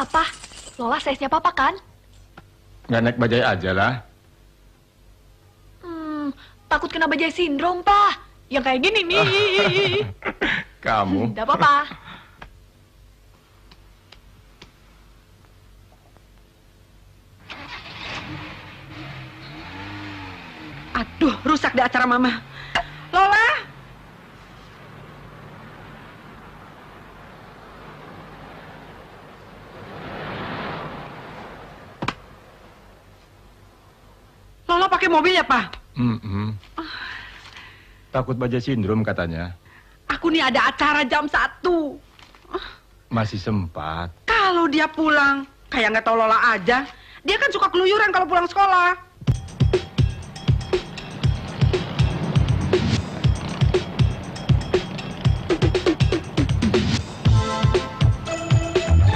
apa-apa. Lola size-nya papa kan? Nggak naik bajai aja lah. Takut kena bajai sindrom, Pak. Yang kayak gini nih. Kamu? Nggak apa-apa. Aduh, rusak deh acara Mama. Lola! Lola pakai mobil ya, Pak? Takut bajai sindrom katanya. Aku nih ada acara jam 1. Masih sempat. Kalau dia pulang, kayak nggak tahu Lola aja. Dia kan suka keluyuran kalau pulang sekolah.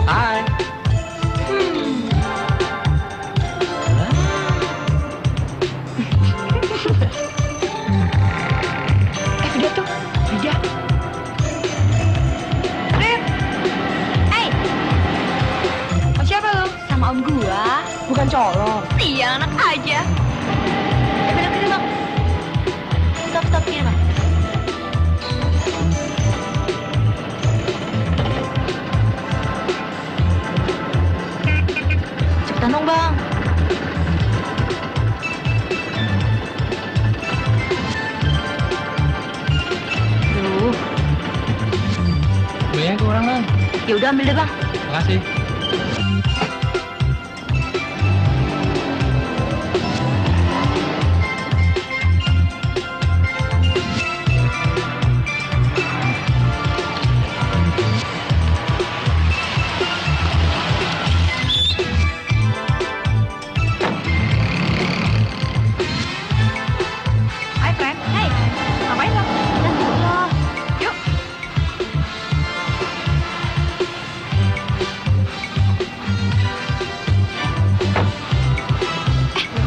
Hai. Dia tuh. Dia. Rit! Hey! Sama siapa lu? Sama om gua. Bukan colok. Iya, anak aja. Belok kiri, Bang. Stop kiri, Bang. Cepetan dong, Bang. Duh. Kuliahnya kurang, Bang. Ya udah ambil deh, Bang. Makasih. Hai, friend. Hey, ngapain lo? Duduk lo. Yuk.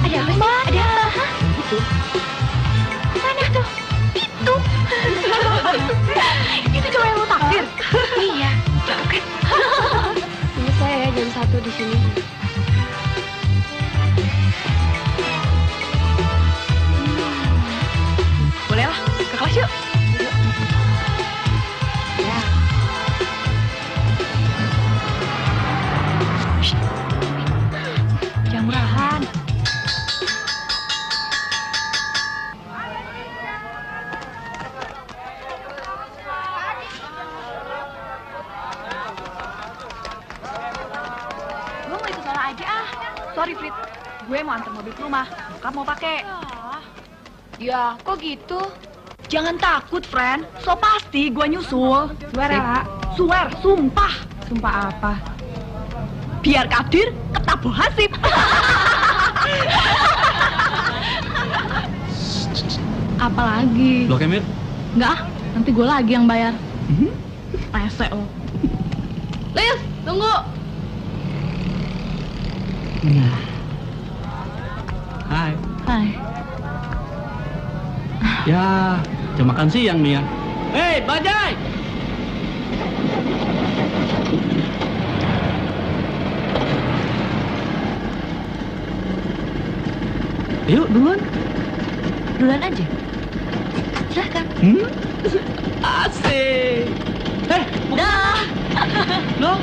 Ada apa sih? Ada apa? Itu. Mana tuh? Itu. Itu cuma yang lo takdir. Iya, jauh kan? Selesai ya jam 1 di sini. Boleh lah, ke kelas yuk. Ya. Jangan murahan. Gue mau ikut Lola aja ah. Sorry Frit, gue mau antar mobil ke rumah. Bokap mau pakai. Ya, kok gitu? Jangan takut, friend. So pasti gue nyusul. Swear ya, Kak? Swear, sumpah. Sumpah apa? Biar Kadir ketabu hasib. Apalagi? Blok Emir? Enggak ah, nanti gue lagi yang bayar. Rese lo. Lis, tunggu. Nah. Hai. Hai. Ya, jam makan siang nih ya. Hei, bajai! Yuk, duluan. Duluan aja. Silahkan. Asik. Dah. Loh,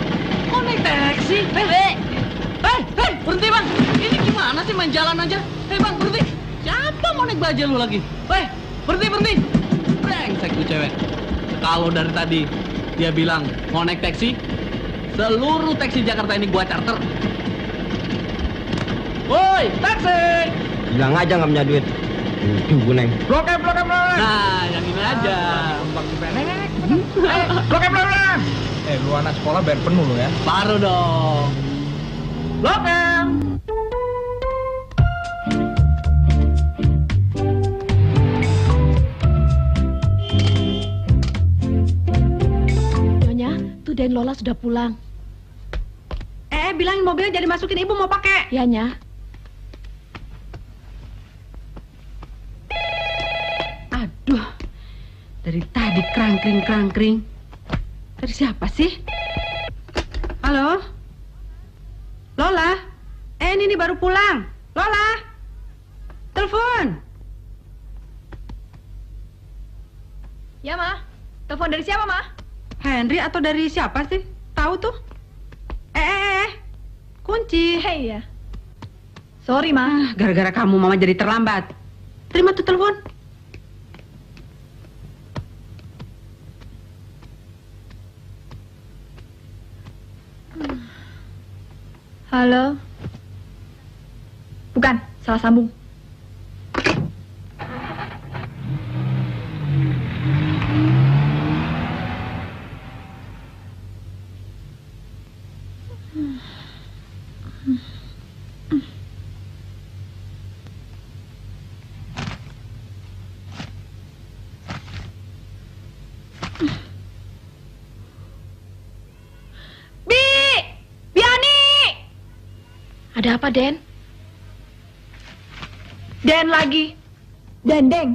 kok naik taksi? Hei, berhenti bang. Ini gimana sih main jalan aja? Hei bang, berhenti. Siapa mau naik bajai lu lagi? Hei, berhenti. Brengsek tuh cewek. Kalau dari tadi dia bilang mau naik taksi, seluruh taksi Jakarta ini gua charter. Woi, taksi! Bilang aja nggak punya duit. Tuh neng. Blok M. Nah, yang ini aja. Blok M. Lu anak sekolah bayar penuh lu ya. Baru dong. Blok M. Nyonya, tuh Den Lola sudah pulang. Bilangin mobilnya jadi masukin, ibu mau pakai. Ya, Nya. Aduh, dari tadi krangkring. Dari siapa sih? Halo? Lola, ini nih baru pulang. Lola, telepon. Ya, Ma. Telepon dari siapa, Ma? Henry atau dari siapa sih? Tahu tuh? Kunci. Hei ya. Sorry, Ma. Gara-gara kamu Mama jadi terlambat. Terima tuh telepon. Halo. Bukan, salah sambung. Ada apa, Den? Den lagi. Dendeng.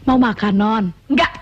Mau makan, Non? Enggak.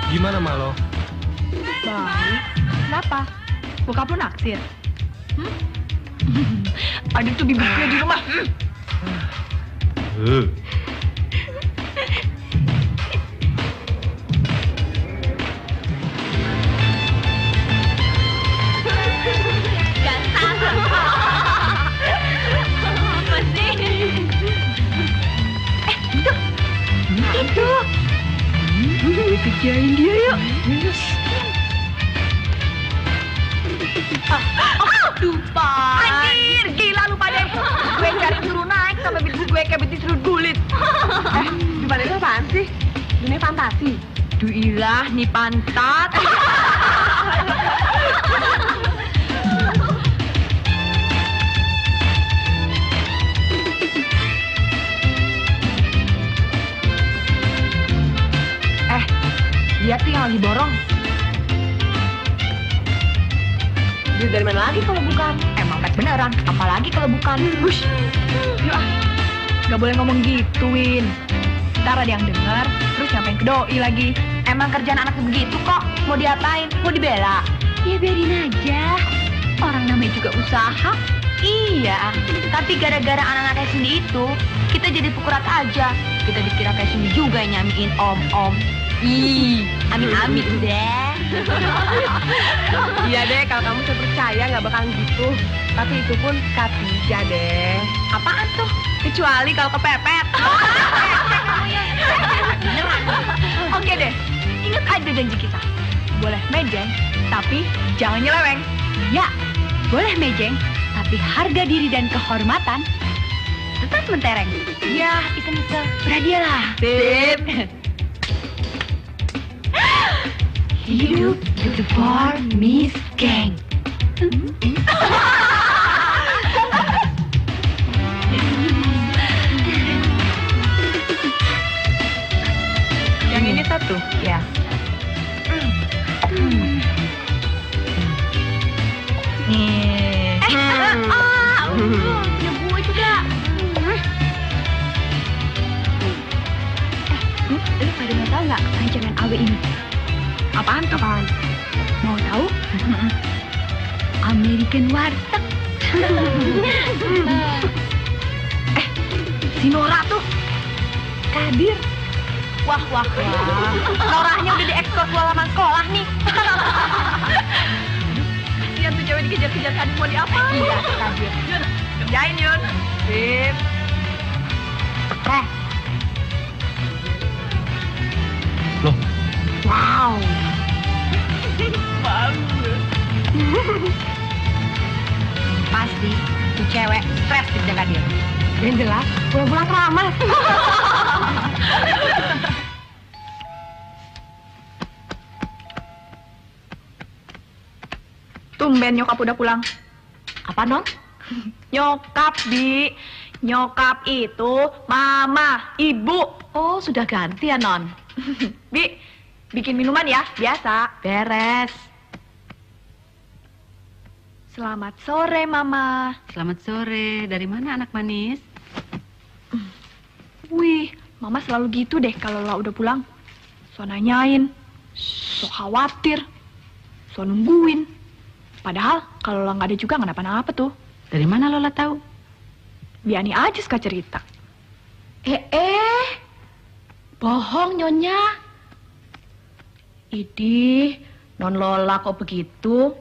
Gimana, Malo? Baik. Kenapa? Bokap lu naksir? Ada tuh bibit gue di rumah. Kerjain dia yuk. Lupa. Anjir, gila lu pada. Gue cari suruh naik sampai betis gue kayak betis serut kulit. Di mana itu apaan sih? Dunia fantasi. Duh ilah, nih pantat. Dia tuh yang lagi borong. Duit dari mana lagi kalau bukan? Emang pet beneran, apalagi kalau bukan. Hush. Yuk ah, gak boleh ngomong gituin. Ntar ada yang denger, terus nyampein ke doi lagi. Emang kerjaan anak begitu kok, mau diapain, mau dibela? Ya biarin aja, orang namanya juga usaha. Iya, tapi gara-gara anak-anak kayak Cindy itu, kita jadi pukurat aja. Kita dikira kayak Cindy juga yang nyamiin om-om. Ih, amin-amin deh. Iya deh, kalau kamu saya percaya nggak bakalan gitu. Tapi itu pun K3 deh. Apaan tuh? Kecuali kalau kepepet. Oke deh, ingat aja janji kita. Boleh mejeng, tapi jangan nyeleweng. Ya, boleh mejeng, tapi harga diri dan kehormatan tetap mentereng. Ya, itu misal berhadiahlah. Sip. Hidup the Four Miss Gang. Yang ini satu. Ya. Nih. Punya gue juga. Lu pada mau tahu nggak rancangan AW ini? Apaan? Apaan? Mau tahu? American Warteg. Si Nora tuh Kadir. Wah. Noranya udah diekspor ke halaman sekolah nih. Kasihan tuh cewek dikejar-kejar Kadir mau diapain? Iya, Kadir. Yun, kerjain Yun. Sip. Loh, Wow. Pasti tuh cewek stres kerja Kadir. Yang jelas, pulang-pulang keramas. Tumben nyokap udah pulang. Apa, Non? Nyokap, Bi. Nyokap itu mama, ibu. Oh, sudah ganti ya, Non? Bi, bikin minuman ya, biasa. Beres. Selamat sore, Mama. Selamat sore. Dari mana anak manis? Wih, Mama selalu gitu deh kalau Lola udah pulang. So nanyain, so khawatir, so nungguin. Padahal kalau Lola nggak ada juga nggak apa-apa tuh. Dari mana Lola tahu? Biani aja suka cerita. Bohong, Nyonya. Idih, Non Lola kok begitu?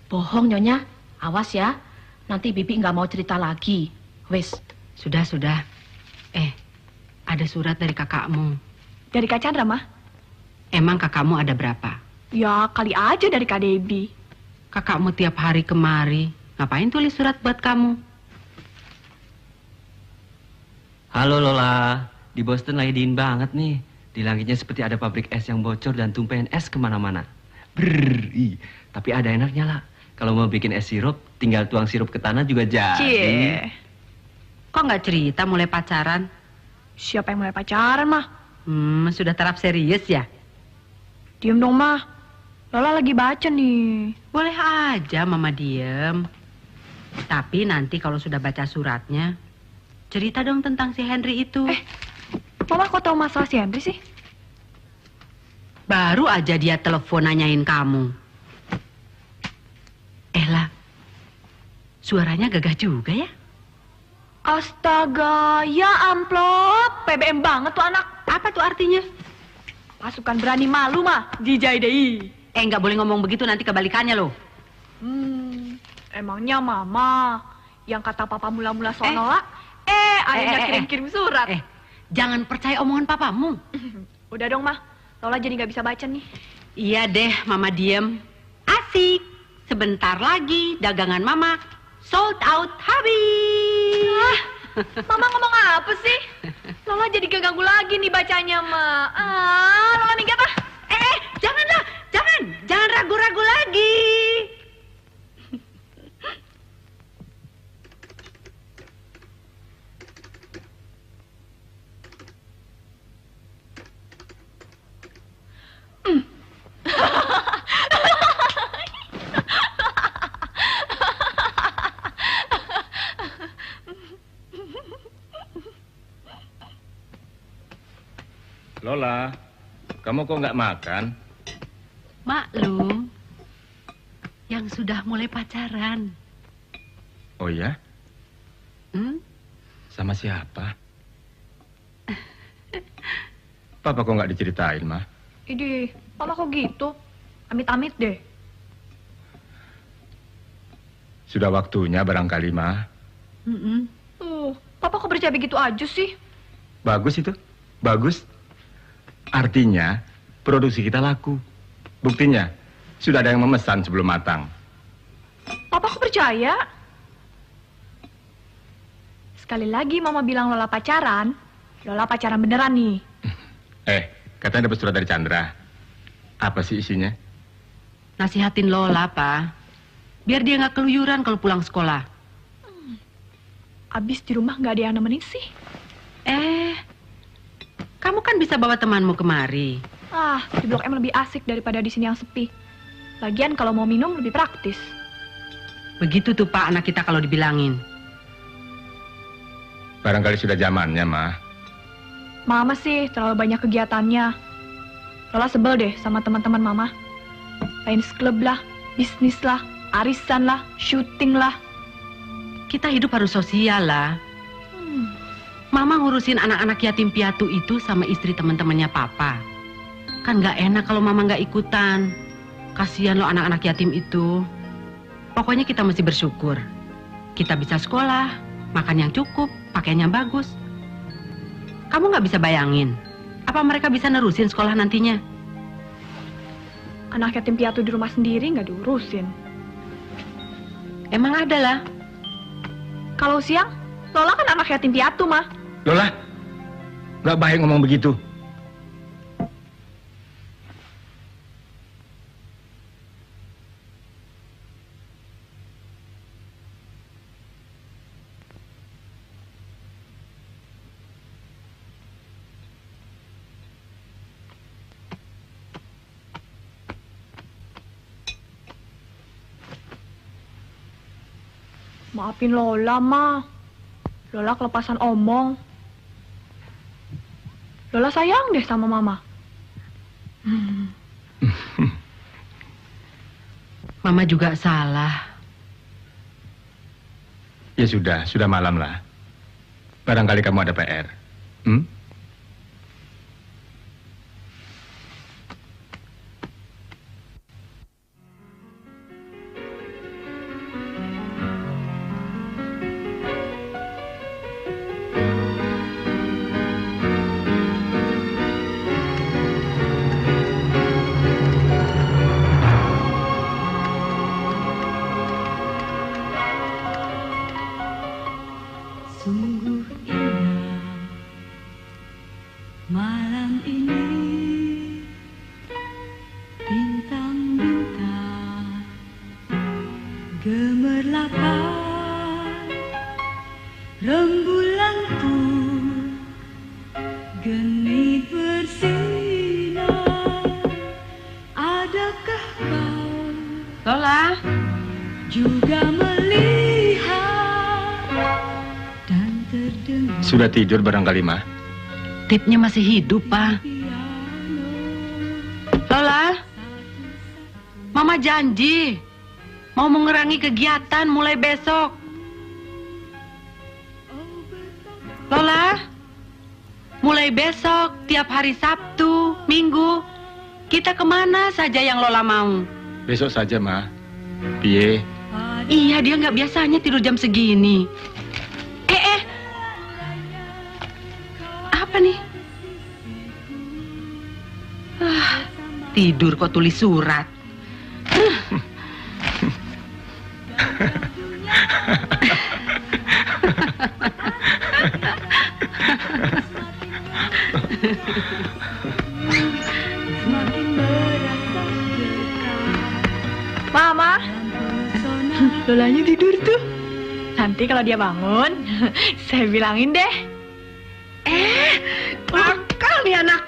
Bohong, Nyonya. Awas ya, nanti Bibi nggak mau cerita lagi. Wes, Sudah. Ada surat dari kakakmu. Dari Kak Chandra, Mah? Emang kakakmu ada berapa? Ya, kali aja dari Kak Debbie. Kakakmu tiap hari kemari. Ngapain tulis surat buat kamu? Halo Lola, di Boston lagi dingin banget nih. Di langitnya seperti ada pabrik es yang bocor dan tumpahin es kemana-mana. Tapi ada enaknya lah. Kalau mau bikin es sirup, tinggal tuang sirup ke tanah juga jadi. Cie, Kok nggak cerita mulai pacaran? siapa yang mulai pacaran, Mah? Sudah taraf serius ya? Diem dong, Mah. Lola lagi baca nih. Boleh aja Mama diem. Tapi nanti kalau sudah baca suratnya, cerita dong tentang si Henry itu. Mama kok tahu masalah si Henry sih? Baru aja dia telepon nanyain kamu. Ella, suaranya gagah juga ya? Astaga, ya amplop. PBM banget tuh anak. Apa tuh artinya? Pasukan berani malu, Mah. Jijai deh. Nggak boleh ngomong begitu, nanti kebalikannya loh. Emangnya Mama yang kata Papa mula-mula sonola, ayahnya kirim-kirim surat. Jangan percaya omongan papamu. Udah dong, Mah. Lola jadi nggak bisa baca nih. Iya deh, Mama diem. Asik. Sebentar lagi dagangan Mama sold out habis. Mama ngomong apa sih? Lola jadi keganggu lagi nih bacanya, Ma. Lola minggat ah. Janganlah, jangan ragu-ragu lagi. Lola, kamu kok nggak makan? Maklum, yang sudah mulai pacaran. Oh ya? Hmm? Sama siapa? Papa kok nggak diceritain, Ma? Idih, Mama kok gitu? Amit-amit deh. Sudah waktunya barangkali, Ma. Papa kok percaya begitu aja sih? Bagus itu. Bagus. Artinya, produksi kita laku. Buktinya, sudah ada yang memesan sebelum matang. Papa kok percaya? Sekali lagi Mama bilang Lola pacaran beneran nih. Katanya dapat surat dari Chandra. Apa sih isinya? Nasihatin Lola, Pak. Biar dia nggak keluyuran kalau pulang sekolah. Abis di rumah nggak ada yang nemenin sih. Kamu kan bisa bawa temanmu kemari. Di Blok M lebih asik daripada di sini yang sepi. Lagian kalau mau minum lebih praktis. Begitu tuh Pak anak kita kalau dibilangin. Barangkali sudah zamannya, Ma. Mama sih terlalu banyak kegiatannya. Lola sebel deh sama teman-teman Mama. Lions Club lah, bisnis lah, arisan lah, syuting lah. Kita hidup harus sosial lah. Mama ngurusin anak-anak yatim piatu itu sama istri teman-temannya Papa. Kan nggak enak kalau Mama nggak ikutan. Kasihan loh anak-anak yatim itu. Pokoknya kita mesti bersyukur. Kita bisa sekolah, makan yang cukup, pakaian yang bagus. Kamu nggak bisa bayangin, apa mereka bisa nerusin sekolah nantinya? Anak yatim piatu di rumah sendiri nggak diurusin. Emang ada lah. Kalau siang, Lola kan anak yatim piatu, Ma. Lola, nggak baik ngomong begitu. Maafin Lola, Ma. Lola kelepasan omong. Lola sayang deh sama Mama. Mama juga salah. Ya sudah malam lah. Barangkali kamu ada PR. Sungguh indah malam ini, bintang-bintang gemerlapan, rembulan pun geni bersinar. Adakah kau Lola, juga melihat dan terdengar Sudah tidur barangkali, Ma? tipnya masih hidup, Pak. Lola, Mama janji mau mengurangi kegiatan mulai besok. Lola, mulai besok tiap hari Sabtu, Minggu, kita kemana saja yang Lola mau. Besok saja, Ma. Piye? Iya, dia nggak biasanya tidur jam segini. Apa nih? Tidur kok tulis surat. semakin merasa dekat. Mama, Lolanya tidur tuh. Nanti kalau dia bangun, saya bilangin deh. Nakal nih anak.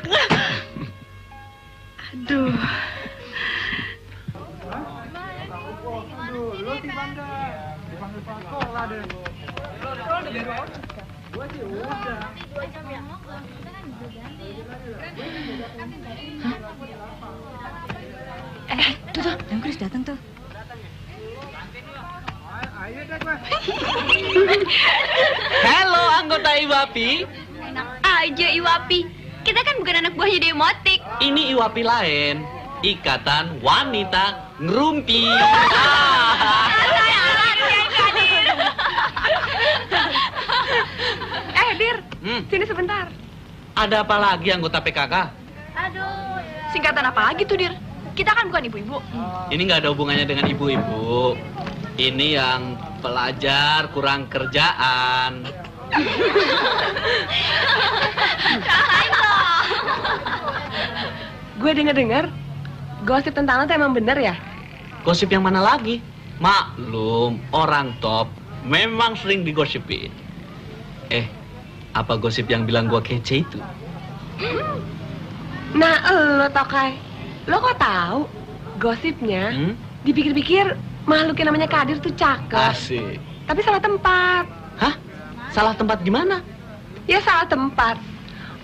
Aduh. Tuh, yang Chris datang tuh. Halo anggota IWAPI. Enak aja Iwapi. kita kan bukan anak buahnya Demotik. Ini IWAPI lain. Ikatan Wanita Ngerumpi. Dir, sini sebentar. Ada apa lagi anggota PKK? Singkatan apa lagi tuh, Dir? Kita kan bukan ibu-ibu. Ini nggak ada hubungannya dengan ibu-ibu. Ini yang pelajar kurang kerjaan. Gue denger-dengar gosip tentang lo tuh emang bener ya? Gosip yang mana lagi? Maklum, orang top memang sering digosipin. Apa gosip yang bilang gua kece itu? Nah, lo Tokai, lo kok tahu gosipnya? Dipikir-pikir makhluk yang namanya Kadir tuh cakep. Asik. Tapi salah tempat. Hah? Salah tempat gimana? Ya salah tempat.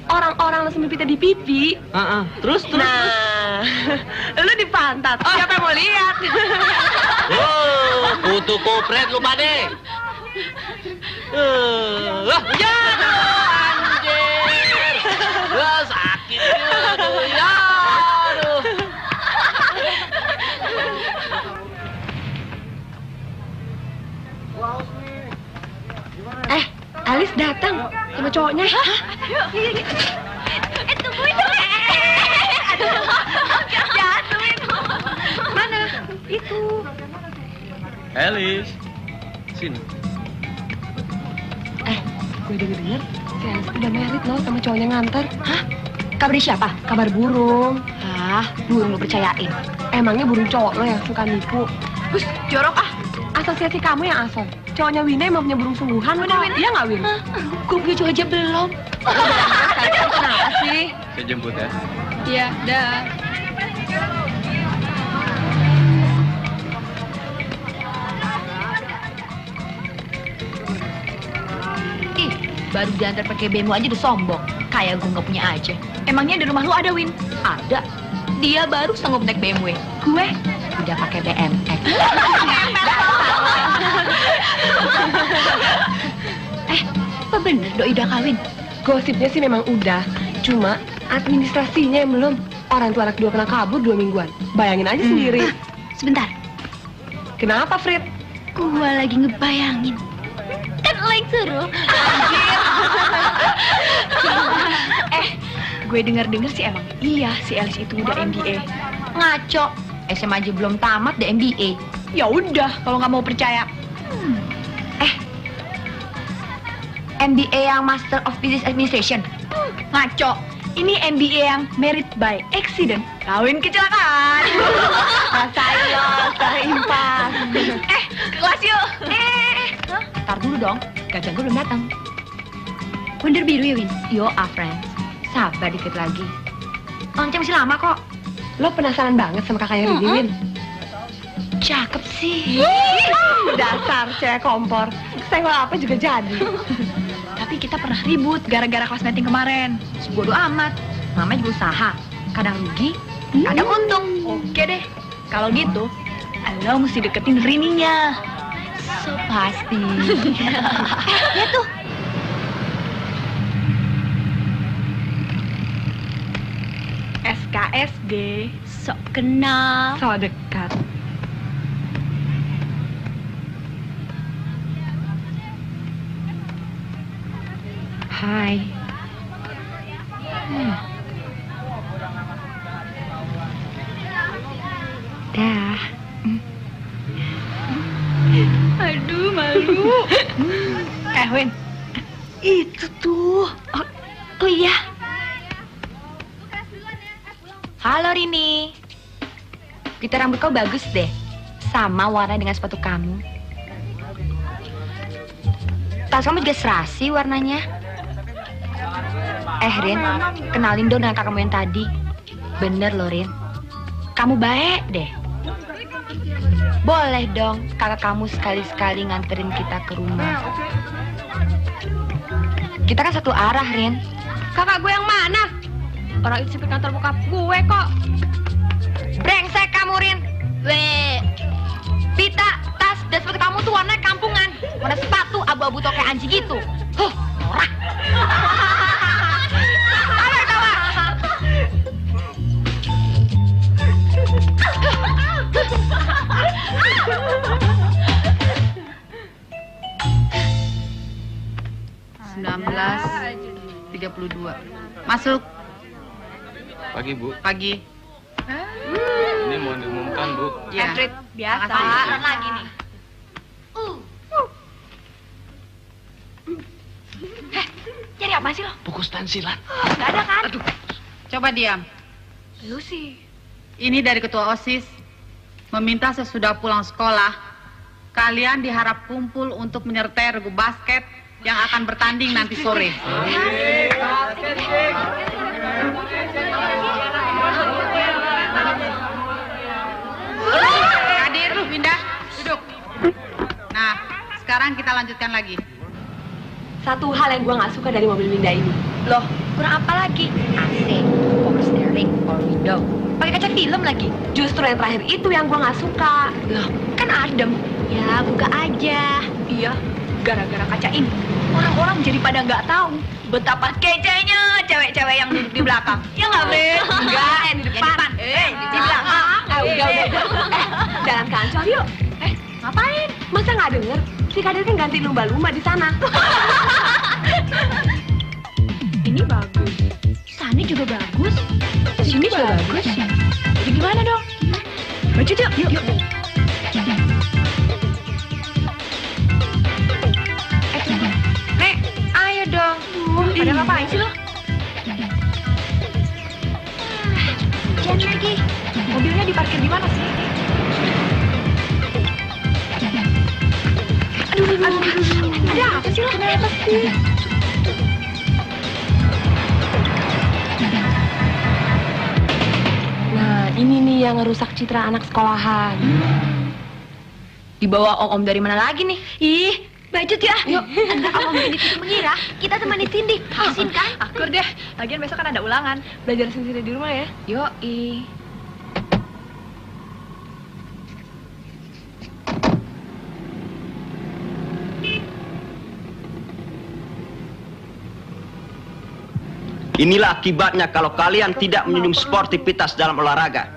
Orang-orang langsung mimpi di pipi. Terus? Nah, lu di pantat. Siapa yang mau lihat? Kutu kopret lu pade. Ya, anjir. Sakit aduh, ya. Aduh. Alis datang sama cowoknya. Hah? Tungguin dong. Aduh, jatuhin. Mana? Itu. Elis, sini. Gue denger-denger si Alis udah married loh sama cowoknya nganter. Hah? Kabar siapa? Kabar burung. Burung lo percayain. Emangnya burung cowok lo yang suka nipu? Hus, jorok ah. Asosiasi kamu yang asal. Cowoknya Wina emang punya burung sungguhan. Bener, Win. Iya nggak, Win? Gue punya cowok aja belum. Kalian kenapa sih? Saya jemput ya. Iya, dah. Ih, baru diantar pakai bemo aja udah sombong. Kayak gue nggak punya aja. Emangnya di rumah lu ada, Win? Ada. Dia baru sanggup naik BMW. Gue udah pakai BMX. Apa bener Doi udah kawin? Gosipnya sih memang udah. Cuma administrasinya yang belum. Orang tua anak dua kena kabur 2 mingguan. Bayangin aja sendiri. Sebentar, Kenapa, Frit? gua lagi ngebayangin. Kan lo yang suruh. Gue denger-denger sih emang iya si Elis itu udah MBA. Ngaco, SMA aja belum tamat udah MBA. Ya udah, kalau nggak mau percaya. MBA yang Master of Business Administration. Ngaco. Ini MBA yang Merit by Accident. Kawin kecelakaan. Rasain lo, secara impas. Kelas yuk. Ntar dulu dong, gajah gue belum datang. Wonder biru ya, Win? Yo, friends. Sabar dikit lagi. Lonceng masih lama kok. Lo penasaran banget sama kakaknya Rini, Win? Cakep sih. Dasar cewek kompor. Senggol apa juga jadi. Tapi kita pernah ribut gara-gara kelas meeting kemarin. Bodoh amat. Namanya juga usaha. Kadang rugi, kadang untung. Oke deh. Kalau gitu, lo mesti deketin Rininya. So pasti. Lihat tuh. SKSD. Sok kenal. So dekat. Hai. Dah. Aduh, malu. Win. Itu tuh. Oh iya. Halo Rini. Pita rambut kau bagus deh. Sama warna dengan sepatu kamu. Tas kamu juga serasi warnanya. Rin, kenalin dong dengan kakakmu yang tadi. Bener loh, Rin. Kamu baik deh. Boleh dong kakak kamu sekali-sekali nganterin kita ke rumah. Kita kan satu arah, Rin. Kakak gue yang mana? Orang itu sipir kantor bokap gue kok. Brengsek kamu, Rin. Weh. Pita, tas, dan sepatu kamu tuh warnanya kampungan. Warna sepatu abu-abu tau kayak anjing gitu. Norak. Apa yang tawa? 19:32. Masuk. Pagi, Bu. Pagi. Ini mau diumumkan, Bu. Ya. Astrid, biasa. Makasih. Lagi nih. Cari apa sih lo? Buku stensilan. Nggak ada kan? Coba diam. Lu sih. Ini dari ketua OSIS. Meminta sesudah pulang sekolah, kalian diharap kumpul untuk menyertai regu basket yang akan bertanding nanti sore. Hadir, Winda, duduk. Nah, sekarang kita lanjutkan lagi. Satu hal yang gue nggak suka dari mobil Winda ini. Loh, kurang apa lagi? AC, power steering, power window. Pakai kaca film lagi. Justru yang terakhir itu yang gue nggak suka. Loh, kan adem. Ya, buka aja. Iya, gara-gara kaca ini, orang-orang jadi pada nggak tahu betapa kecenya cewek-cewek yang duduk di belakang. Ya nggak, Bre? Enggak, yang di depan. Di belakang. Udah. Jalan ke Ancol yuk. Ngapain? Masa nggak denger? Si Kadir kan ganti lumba-lumba di sana. Ini bagus. Sana juga bagus. Sini juga bagus. Jadi gimana dong? Baju yuk. Yuk. Nek, ayo dong. Ada ngapain sih lo? Jangan lagi. Mobilnya diparkir di mana sih? Aduh. Ada apa sih lo? Kenapa sih? Nah, ini nih yang ngerusak citra anak sekolahan. Dibawa om-om dari mana lagi nih? Ih, Bajut ya. Yuk, om-om ini tuh mengira kita temani Cindy. Isin kan? Akur deh. Lagian besok kan ada ulangan. Belajar sendiri di rumah ya. Yoi. Inilah akibatnya kalau kalian tidak menjunjung sportivitas dalam olahraga.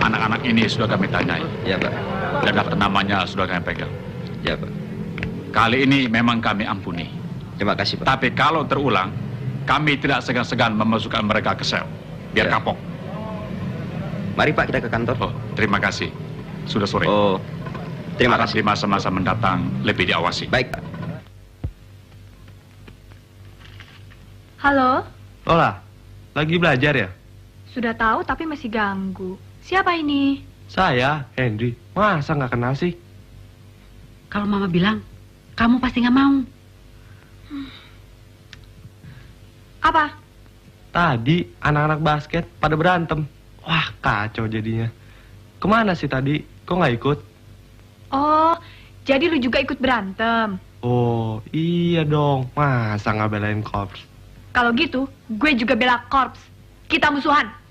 Anak-anak ini sudah kami tanyai. Ya, Pak. Dan daftar namanya sudah kami pegang. Ya, Pak. Kali ini memang kami ampuni. Terima kasih, Pak. Tapi kalau terulang, kami tidak segan-segan memasukkan mereka ke sel. Biar Ya. kapok. Mari, Pak, kita ke kantor. Oh, terima kasih. Sudah sore. Oh, terima Harap kasih. di masa-masa mendatang lebih diawasi. Baik, Pak. Halo? Lola, lagi belajar ya? Sudah tahu tapi masih ganggu. Siapa ini? Saya, Henry. Masa nggak kenal sih? Kalau Mama bilang, kamu pasti nggak mau. Apa? Tadi anak-anak basket pada berantem. Wah, kacau jadinya. Kemana sih tadi? Kok nggak ikut? Oh, jadi lu juga ikut berantem. Oh, iya dong. Masa nggak belain korps? Kalau gitu, gue juga bela korps. Kita musuhan.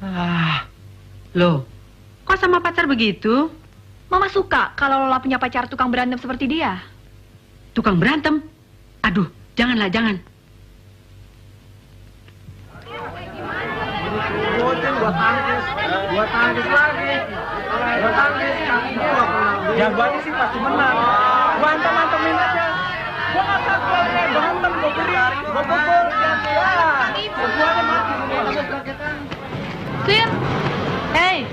Ah, Loh, kok sama pacar begitu? Mama suka kalau Lola punya pacar tukang berantem seperti dia. Tukang berantem? Aduh, janganlah, jangan. Buat tangkis lagi. Buat tangkis. Jagoannya sih pasti menang. Gua antem-antemin aja. Gua nggak takut. Gua antem, gua beri, gua pukul. Jagoannya mati. Sin, hey.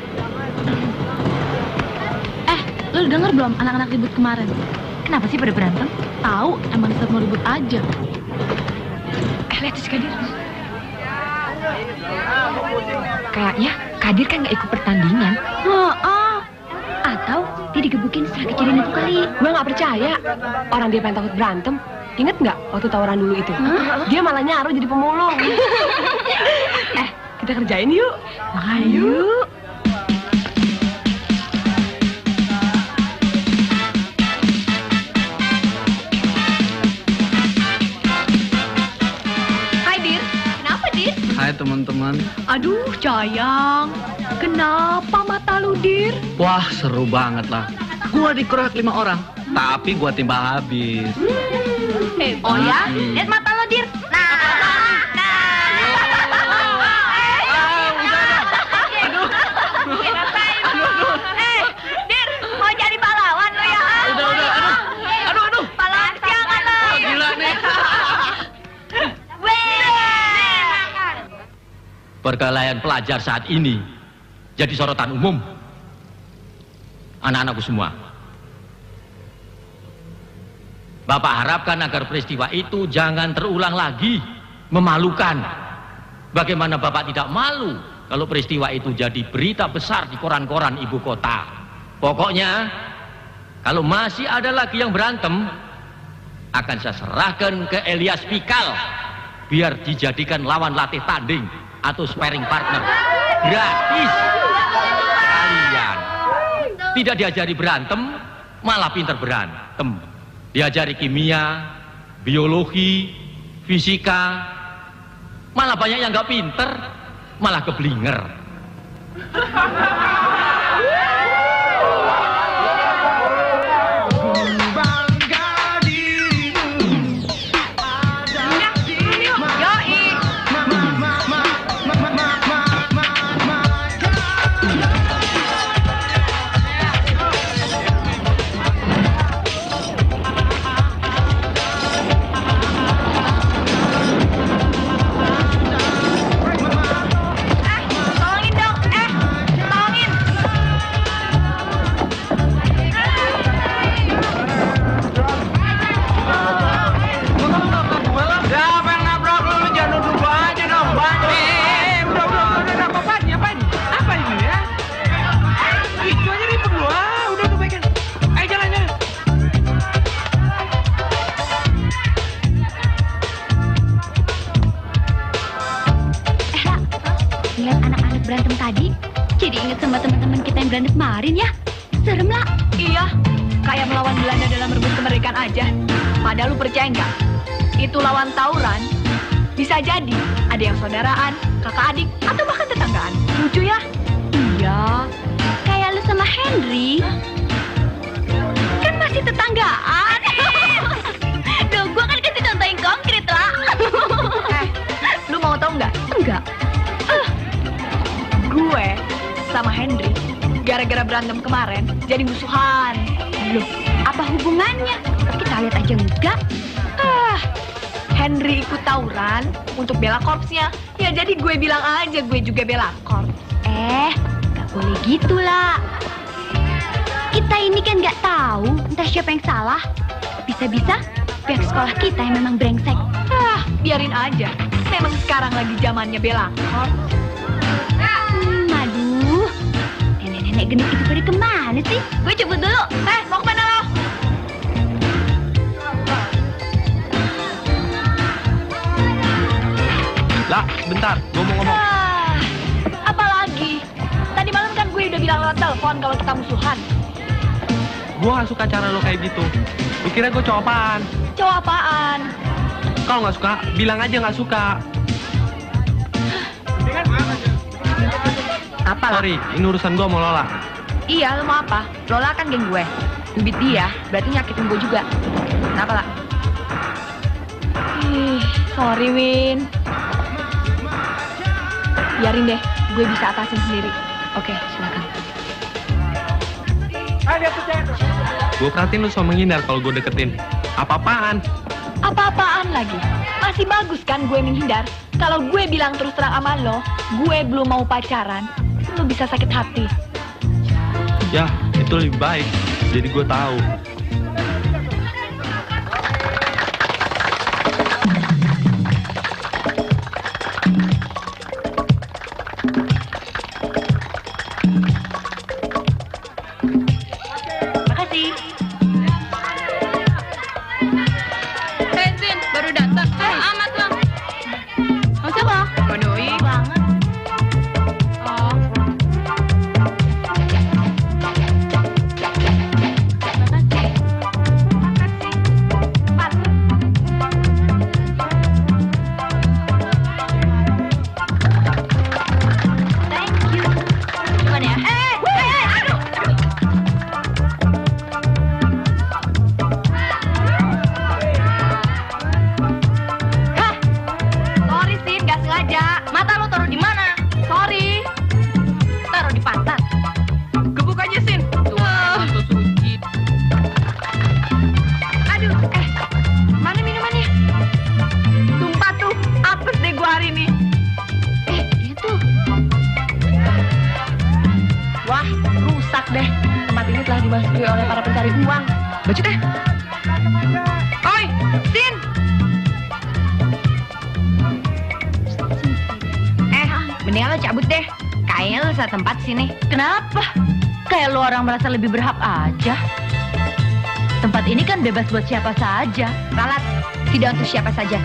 Lu denger belum anak-anak ribut kemarin? Kenapa sih pada berantem? Tahu, emang Seth mau ribut aja. Lihat si Kadir. Kayaknya Kadir kan nggak ikut pertandingan. Atau dia digebukin setelah kejadian itu kali. Gue nggak percaya. Orang dia pengen takut berantem. Ingat nggak waktu tawaran dulu itu? Dia malah nyaruh jadi pemulung. Kita kerjain yuk. Ayo. Hai Dir, kenapa Dir? Hai teman-teman. Aduh sayang, kenapa mata lu Dir? Wah, seru banget lah. Gua dikeroyok 5 orang, tapi gua timbal habis. Oh ya, lihat mata lo Dir. Nah. perkelahian pelajar saat ini jadi sorotan umum. Anak-anakku semua, Bapak harapkan agar peristiwa itu jangan terulang lagi. Memalukan. Bagaimana Bapak tidak malu kalau peristiwa itu jadi berita besar di koran-koran ibu kota? Pokoknya kalau masih ada lagi yang berantem, akan saya serahkan ke Elias Pikal biar dijadikan lawan latih tanding atau sparring partner gratis. Kalian tidak diajari berantem, malah pinter berantem. Diajari kimia, biologi, fisika, malah banyak yang nggak pinter, malah keblinger. Berantem tadi, jadi inget sama teman-teman kita yang berantem kemarin ya. Serem lah. Iya, kayak melawan Belanda dalam merebut kemerdekaan aja. Padahal lu percaya nggak? Itu lawan tawuran. Bisa jadi ada yang saudaraan, kakak adik, atau bahkan tetanggaan. Lucu ya? Iya, kayak lu sama Henry. Kan masih tetanggaan. Duh, gua kan kasih contoh yang konkret lah. Lu mau tau nggak? Enggak. Gue sama Henry gara-gara berantem kemarin jadi musuhan. Loh, apa hubungannya? Kita lihat aja enggak. Henry ikut tawuran untuk bela korpsnya. Ya jadi gue bilang aja gue juga bela korps. Gak boleh gitu lah. Kita ini kan nggak tahu entah siapa yang salah. Bisa-bisa pihak sekolah kita yang memang brengsek. Biarin aja. Memang sekarang lagi zamannya bela korps. Aduh, nenek-nenek gendut itu pada kemana sih? Gue cabut dulu. Mau kemana lo? Lah, bentar, gue mau ngomong. Apalagi? Tadi malam kan gue udah bilang lewat telepon kalau kita musuhan. Gue gak suka cara lo kayak gitu. Lu kira gue cowok apaan? Cowok apaan? Kalau gak suka, bilang aja gak suka. Apa? Sorry, ini urusan gue sama Lola. Iya, lo mau apa? Lola kan geng gue. Dubit dia, berarti nyakitin gue juga. Kenapa lah? Sorry Win. Biarin deh, gue bisa atasin sendiri. Oke, silakan. Gue perhatiin lu sama menghindar kalau gue deketin. Apa-apaan? Apa-apaan lagi? Masih bagus kan gue menghindar? Kalau gue bilang terus terang sama lo, gue belum mau pacaran, lo bisa sakit hati. Ya, itu lebih baik. Jadi gue tahu. Makasih. Bensin baru datang. Amat bang. Mau siapa? Doi banget. Oh. deh. Tempat ini telah dimasuki oleh para pencari uang. Baju deh. Oi, Sin. Mendingan lo cabut deh. Kayaknya lo salah tempat sini. Kenapa? Kayak lo orang merasa lebih berhak aja. Tempat ini kan bebas buat siapa saja. Ralat, tidak untuk siapa saja.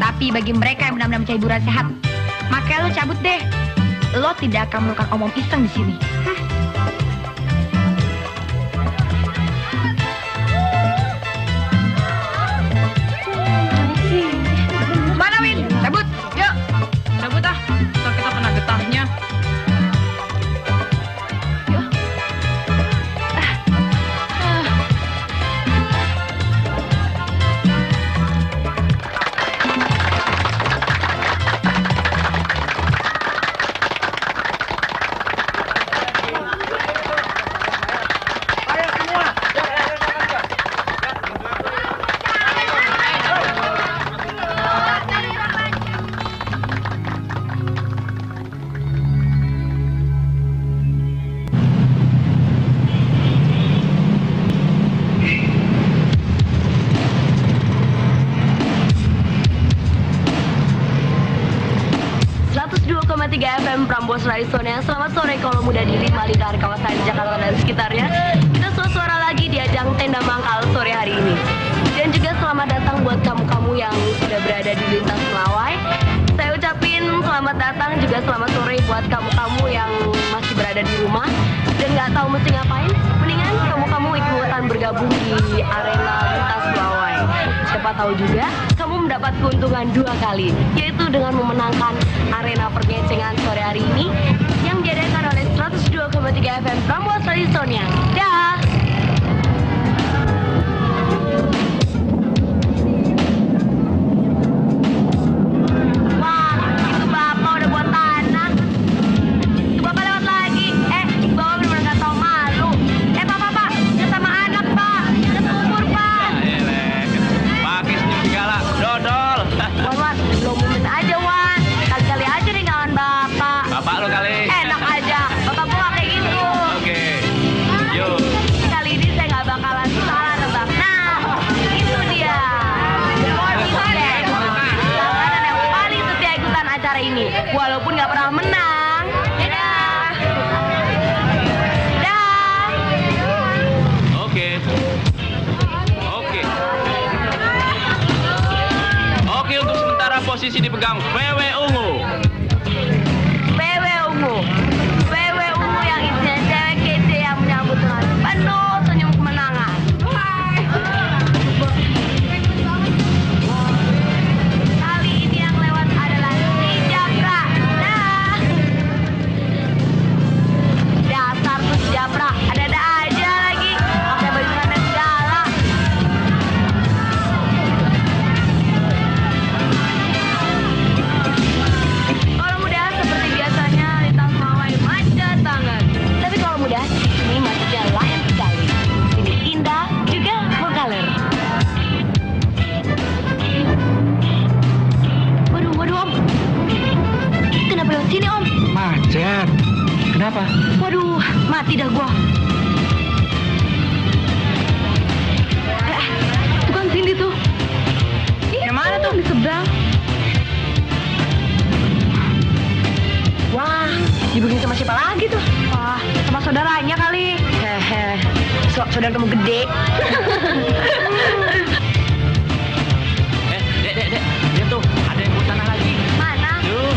Tapi bagi mereka yang benar-benar mencari hiburan sehat. Makanya lo cabut deh. Lo tidak akan melakukan omong iseng di sini. Mana Win? Cabut, yuk. Cabut ah, ntar kita kena getahnya. FM Prambors Raisonia. Selamat sore kalau muda di 5 lingkar kawasan Jakarta dan sekitarnya. Kita suara lagi di ajang tenda mangkal sore hari ini. Dan juga selamat datang buat kamu-kamu yang sudah berada di lintas Melawai. Saya ucapin selamat datang juga selamat sore buat kamu-kamu yang masih berada di rumah dan nggak tahu mesti ngapain. Mendingan kamu-kamu ikutan bergabung di arena lintas Melawai. Siapa tahu juga kamu mendapat keuntungan 2 kali, yaitu dengan memenangkan arena pergecengan sore hari ini yang diadakan oleh 102,3 FM Prambors Raisonia. Dah. Wah, itu bapak udah buat tanah. Itu bapak lewat lagi. Bapak bener-bener gak tau malu. Pak, dia sama anak, Pak. Dia seumur, Pak. Pakai senyum segala, dodol. Wan, lo mumin aja, Wan. Kali-kali aja nih ngawan bapak. Bapak lo kali. Enak aja. Bapak gua gak kayak gitu. Oke. Yuk. Kali ini saya gak bakalan salah nebak. Nah, itu dia. Sporty Langganan yang paling setia ikutan acara ini. Walaupun gak pernah menang. Dadah. Dah. Oke. Oke, untuk sementara posisi dipegang VW Ungu. VW Ungu yang isinya cewek kece yang menyambut dengan penuh senyum kemenangan. Kali ini yang lewat adalah si Japra. Nah, dasar tuh si Japra, ada-ada aja lagi pakai baju pengantin segala. Kalau muda seperti biasanya lintas Melawai macet banget. Tapi kalau muda ini macetnya lain sekali. Ini indah juga mengkaler. Waduh Om. Kenapa lewat sini Om? Macet. Kenapa? Waduh, mati dah gua. Itu kan Cindy tuh. Yang mana tuh? Di seberang. Wah, dibegini sama siapa lagi tuh? Wah, sama saudaranya kali. Hehe, saudara kamu gede. Dek, lihat tuh, ada yang buat tanah lagi. Mana? Tuh.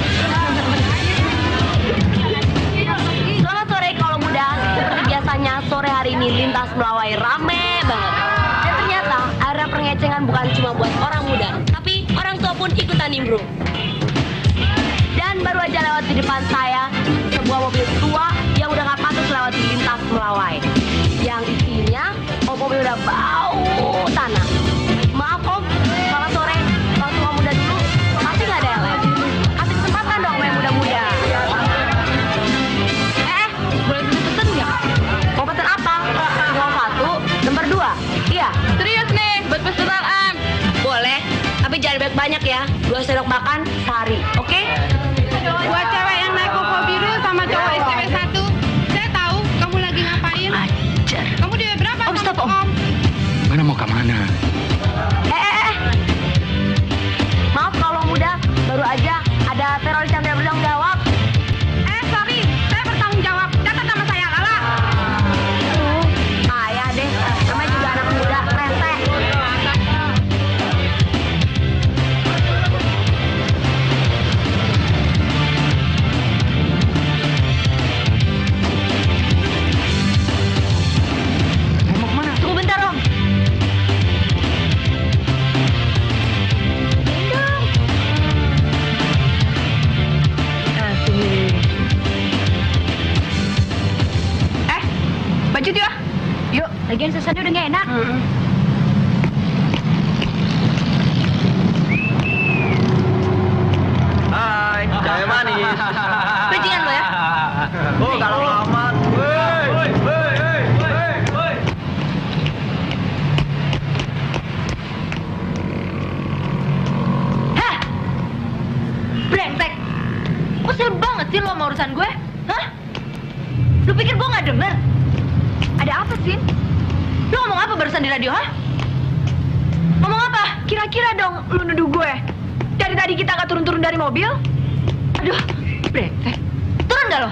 Selamat sore kalau muda. Seperti biasanya sore hari ini lintas Melawai rame banget. Dan ternyata arena pengecengan bukan cuma buat orang muda, tapi orang tua pun ikutan nimbrung. Dan baru aja lewat di depan saya sebuah mobil tua yang udah gak pantas lewat di lintas Melawai. Yang isinya mobil udah bau tanah. Maaf Om, selamat sore. Langsung Om muda dulu. Masih gak ada yang lain? Kasih kesempatan dong yang muda-muda. Boleh pesen nggak? Mau pesen apa? Nomor 1, nomor 2. Iya. Serius nih, buat pesanan. Boleh, tapi jangan banyak-banyak ya. 2 sendok makan sehari, oke? Buat cewek yang naik Koko biru sama cowok STW 1, saya tahu kamu lagi ngapain. Lagian suasananya udah gak enak. Hai, cewek manis. Bajingan lo ya. Oh, galak amat. Hah? Brengsek. Usil banget sih lo sama urusan gue. Hah? Lu pikir gue gak denger? Ada apa, Sin? Lu ngomong apa barusan di radio, ha? Ngomong apa? Kira-kira dong lu nuduh gue. Dari tadi kita nggak turun-turun dari mobil. Aduh, brengsek. Turun gak lo?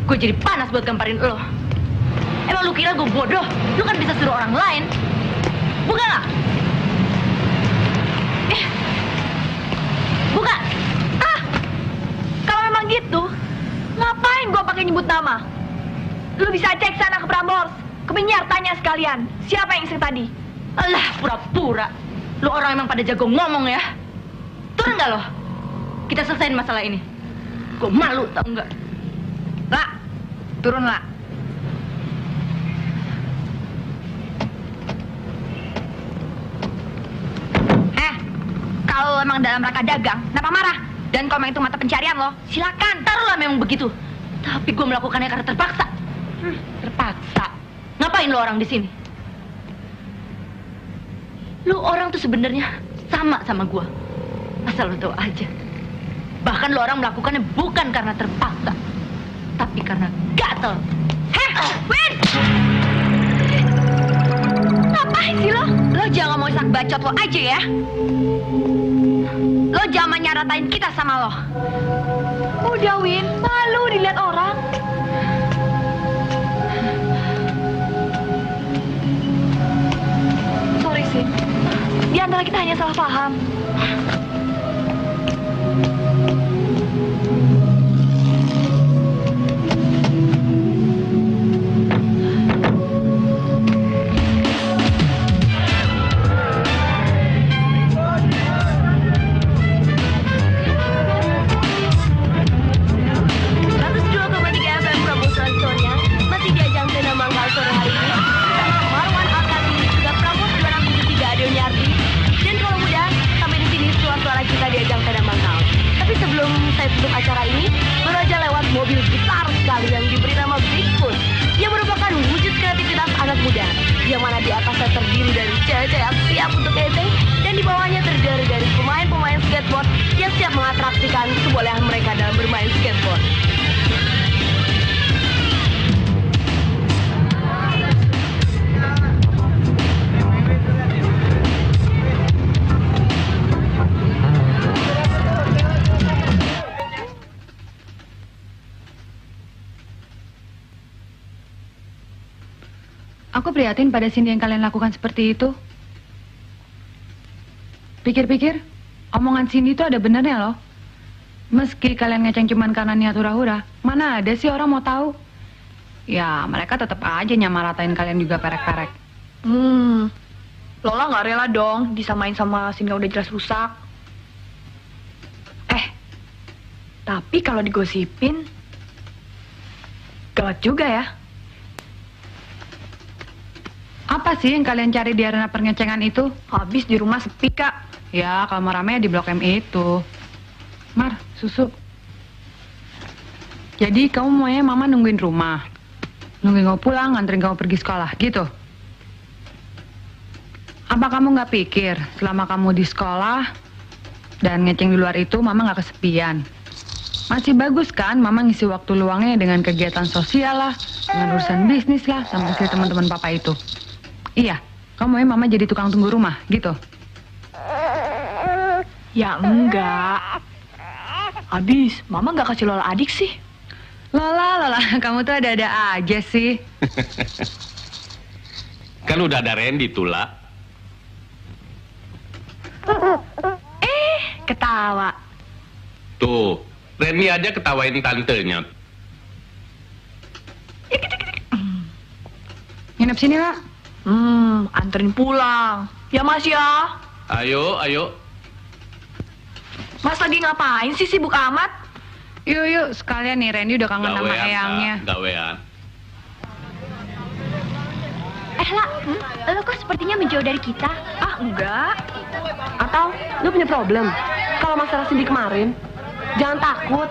Gue jadi panas buat gamparin lo. Emang lu kira gue bodoh? Lu kan bisa suruh orang lain. Buka gak? Buka! Ah! Kalau memang gitu, ngapain gue pakai nyebut nama? Lu bisa cek sana ke Prambors, ke penyiar, tanya sekalian. Siapa yang iseng tadi? Alah, pura-pura. Lu orang emang pada jago ngomong ya. Turun gak lo? Kita selesain masalah ini. Gue malu, tau nggak? Lah, turun lah. Kalau emang dalam rangka dagang, kenapa marah? Dan kalau memang itu mata pencarian lo, silakan. Taruhlah memang begitu. Tapi gue melakukannya karena terpaksa. Terpaksa. Ngapain lo orang di sini? Lu orang tuh sebenarnya sama gue. Asal lo tahu aja. Bahkan lo orang melakukannya bukan karena terpaksa, tapi karena gatel. Win! Ngapain sih lo? Lo jangan mau isak bacot lo aja ya. Lo jangan nyaratain kita sama lo. Udah, Win. Malu dilihat orang. Sorry, Sin. Di antara kita hanya salah paham. Untuk acara ini baru aja lewat mobil besar sekali yang diberi nama Bigfoot, yang merupakan wujud kreativitas anak muda, yang mana di atasnya terdiri dari cewek-cewek yang siap untuk dating dan di bawahnya terdiri dari pemain-pemain skateboard yang siap mengatraksikan kebolehan mereka dalam bermain skateboard. Aku prihatin pada Cindy yang kalian lakukan seperti itu. Pikir-pikir, omongan Cindy itu ada benernya loh. Meski kalian ngeceng cuman karena niat hura-hura, mana ada sih orang mau tahu? Ya, mereka tetap aja nyamaratain kalian juga perek-perek. Lola nggak rela dong disamain sama Cindy yang udah jelas rusak. Tapi kalau digosipin, gawat juga ya. Apa sih yang kalian cari di arena pengecengan itu? Habis di rumah sepi, Kak. Ya, kalau mau rame di Blok M itu. Mar, susu. Jadi kamu maunya mama nungguin rumah? Nungguin kamu pulang, nganterin kamu pergi sekolah, gitu? Apa kamu nggak pikir selama kamu di sekolah dan ngeceng di luar itu mama nggak kesepian? Masih bagus kan mama ngisi waktu luangnya dengan kegiatan sosial lah, dengan urusan bisnis lah, sama istri teman-teman papa itu. Iya, kamu maunya mama jadi tukang tunggu rumah, gitu? Ya enggak. Habis, mama nggak kasih Lola adik sih. Lola, kamu tuh ada-ada aja sih. Kan udah ada Randy tuh, La. Ketawa. Tuh, Randy aja ketawain tantenya. Nginep sini, Kak. Anterin pulang. Ya, Mas ya. Ayo. Mas lagi ngapain sih, sibuk amat? Yuk, sekalian nih, Randy udah kangen sama eyangnya. Gawean. Lah, lo kok sepertinya menjauh dari kita? Ah, enggak. Atau lu punya problem? Kalau masalah Cindy kemarin, jangan takut.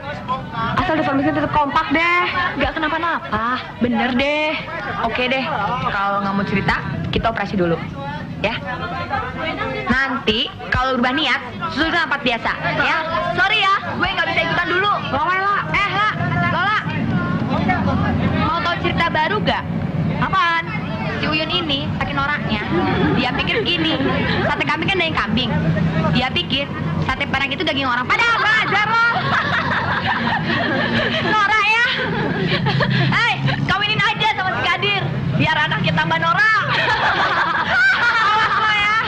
Asal deformasinya tetap kompak deh. Gak kenapa-napa. Bener deh. Oke deh. Kalau nggak mau cerita, kita operasi dulu. Ya. Nanti kalau berubah niat, susul tempat biasa. Ya. Sorry ya, gue nggak bisa ikutan dulu. Lola. Lola. Mau tahu cerita baru gak? Apaan? Si Uyun ini saking noraknya, dia pikir gini, sate kambing kan daging kambing. Dia pikir sate padang itu daging orang. Padahal belajar lo. Norak ya. Hei, kawinin aja sama si Kadir, biar anaknya tambah norak. Awas lo ya.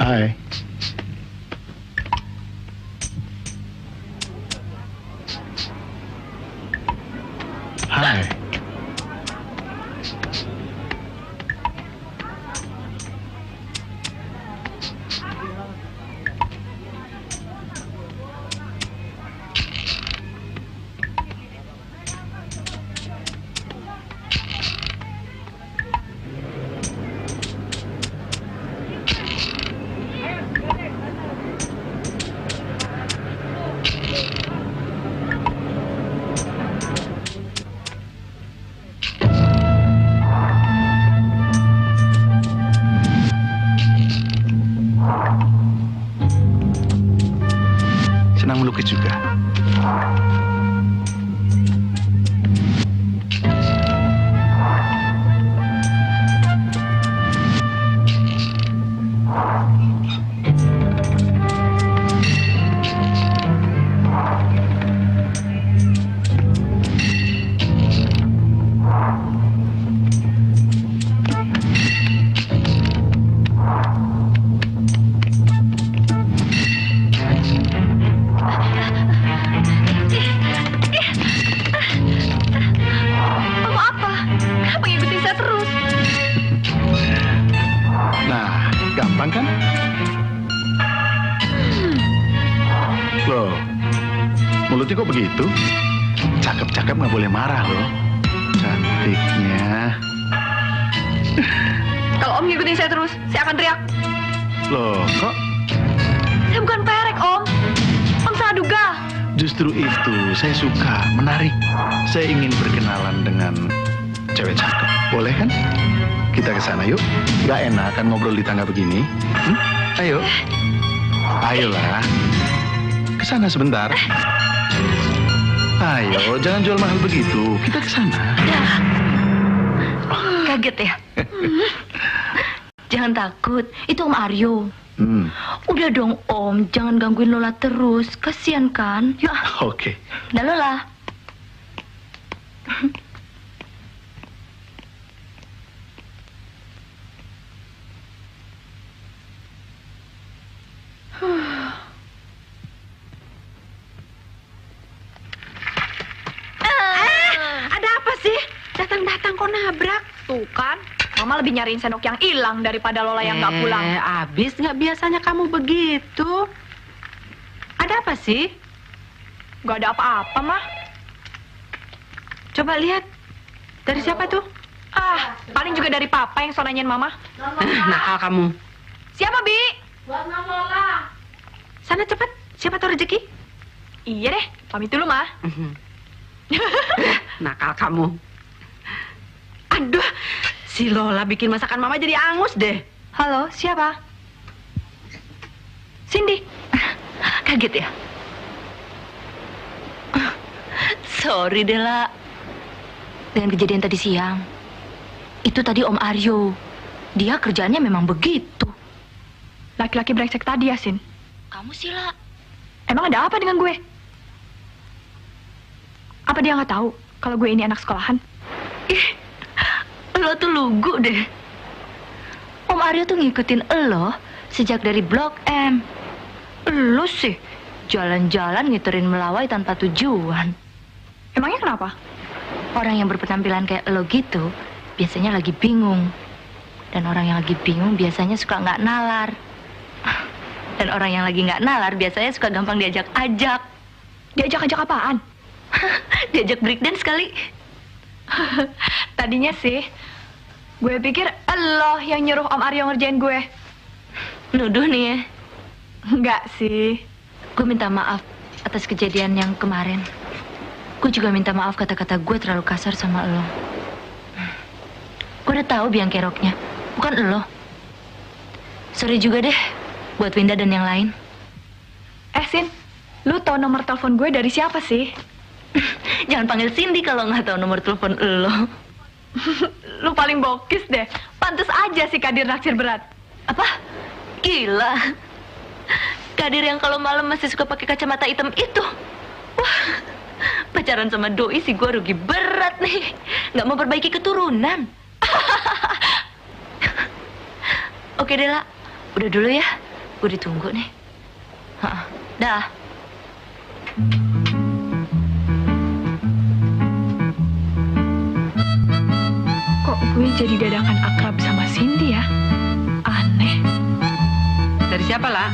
Hai. Hai. Senang melukis juga. Gampang kan? Loh, mulutnya kok begitu? Cakep-cakep nggak boleh marah loh. Cantiknya. Kalau Om ngikutin saya terus, saya akan teriak. Loh, kok? Saya bukan perek, Om. Om salah duga. Justru itu, saya suka, menarik. Saya ingin berkenalan dengan cewek cakep. Boleh kan? Kita ke sana yuk. Gak enak kan ngobrol di tangga begini. Ayo. Ayolah. Ke sana sebentar. Ayo, jangan jual mahal begitu. Kita ke sana. Kaget ya? Jangan takut. Itu Om Aryo. Udah dong Om, jangan gangguin Lola terus. Kasian kan? Yuk. Oke. Dah Lola. Datang-datang kok nabrak. Tuh kan, Mama lebih nyariin sendok yang hilang daripada Lola yang nggak pulang. Abis nggak biasanya kamu begitu. Ada apa sih? Gak ada apa-apa, Mah. Coba lihat. Dari siapa tuh? Paling juga dari Papa yang so nanyain Mama. Nakal kamu. Siapa, Bi? Buat Mang Lola. Sana cepet, siapa tahu rezeki. Iya deh, pamit dulu, Mah. Nakal kamu. Aduh, si Lola bikin masakan Mama jadi angus deh. Halo, siapa? Cindy. Kaget ya? Sorry deh, La. Dengan kejadian tadi siang. Itu tadi Om Aryo. Dia kerjaannya memang begitu. Laki-laki brengsek tadi ya, Sin? Kamu sih, La. Emang ada apa dengan gue? Apa dia nggak tahu kalau gue ini anak sekolahan? Lo tuh lugu deh. Om Aryo tuh ngikutin lo sejak dari Blok M. Lo sih jalan-jalan ngiterin melawai tanpa tujuan. Emangnya kenapa? Orang yang berpenampilan kayak lo gitu biasanya lagi bingung. Dan orang yang lagi bingung biasanya suka nggak nalar. Dan orang yang lagi nggak nalar biasanya suka gampang diajak-ajak. Diajak-ajak apaan? Diajak breakdance kali. Tadinya sih, gue pikir lo yang nyuruh Om Aryo ngerjain gue. Nuduh nih ya? Enggak sih. Gue minta maaf atas kejadian yang kemarin. Gue juga minta maaf kata-kata gue terlalu kasar sama lo. Gue udah tahu biang keroknya, bukan lo. Sorry juga deh buat Winda dan yang lain. Sin, lu tahu nomor telepon gue dari siapa sih? Jangan panggil Cindy kalau nggak tahu nomor telepon lo. Lu paling bokis deh. Pantes aja si Kadir naksir berat. Apa? Gila. Kadir yang kalau malam masih suka pakai kacamata hitam itu. Wah, pacaran sama doi sih gue rugi berat nih. Nggak mau perbaiki keturunan. Oke deh, La. Udah dulu ya. Gue ditunggu nih. Dah. Kok gue jadi dadakan akrab sama Cindy ya? Aneh. Dari siapa, La?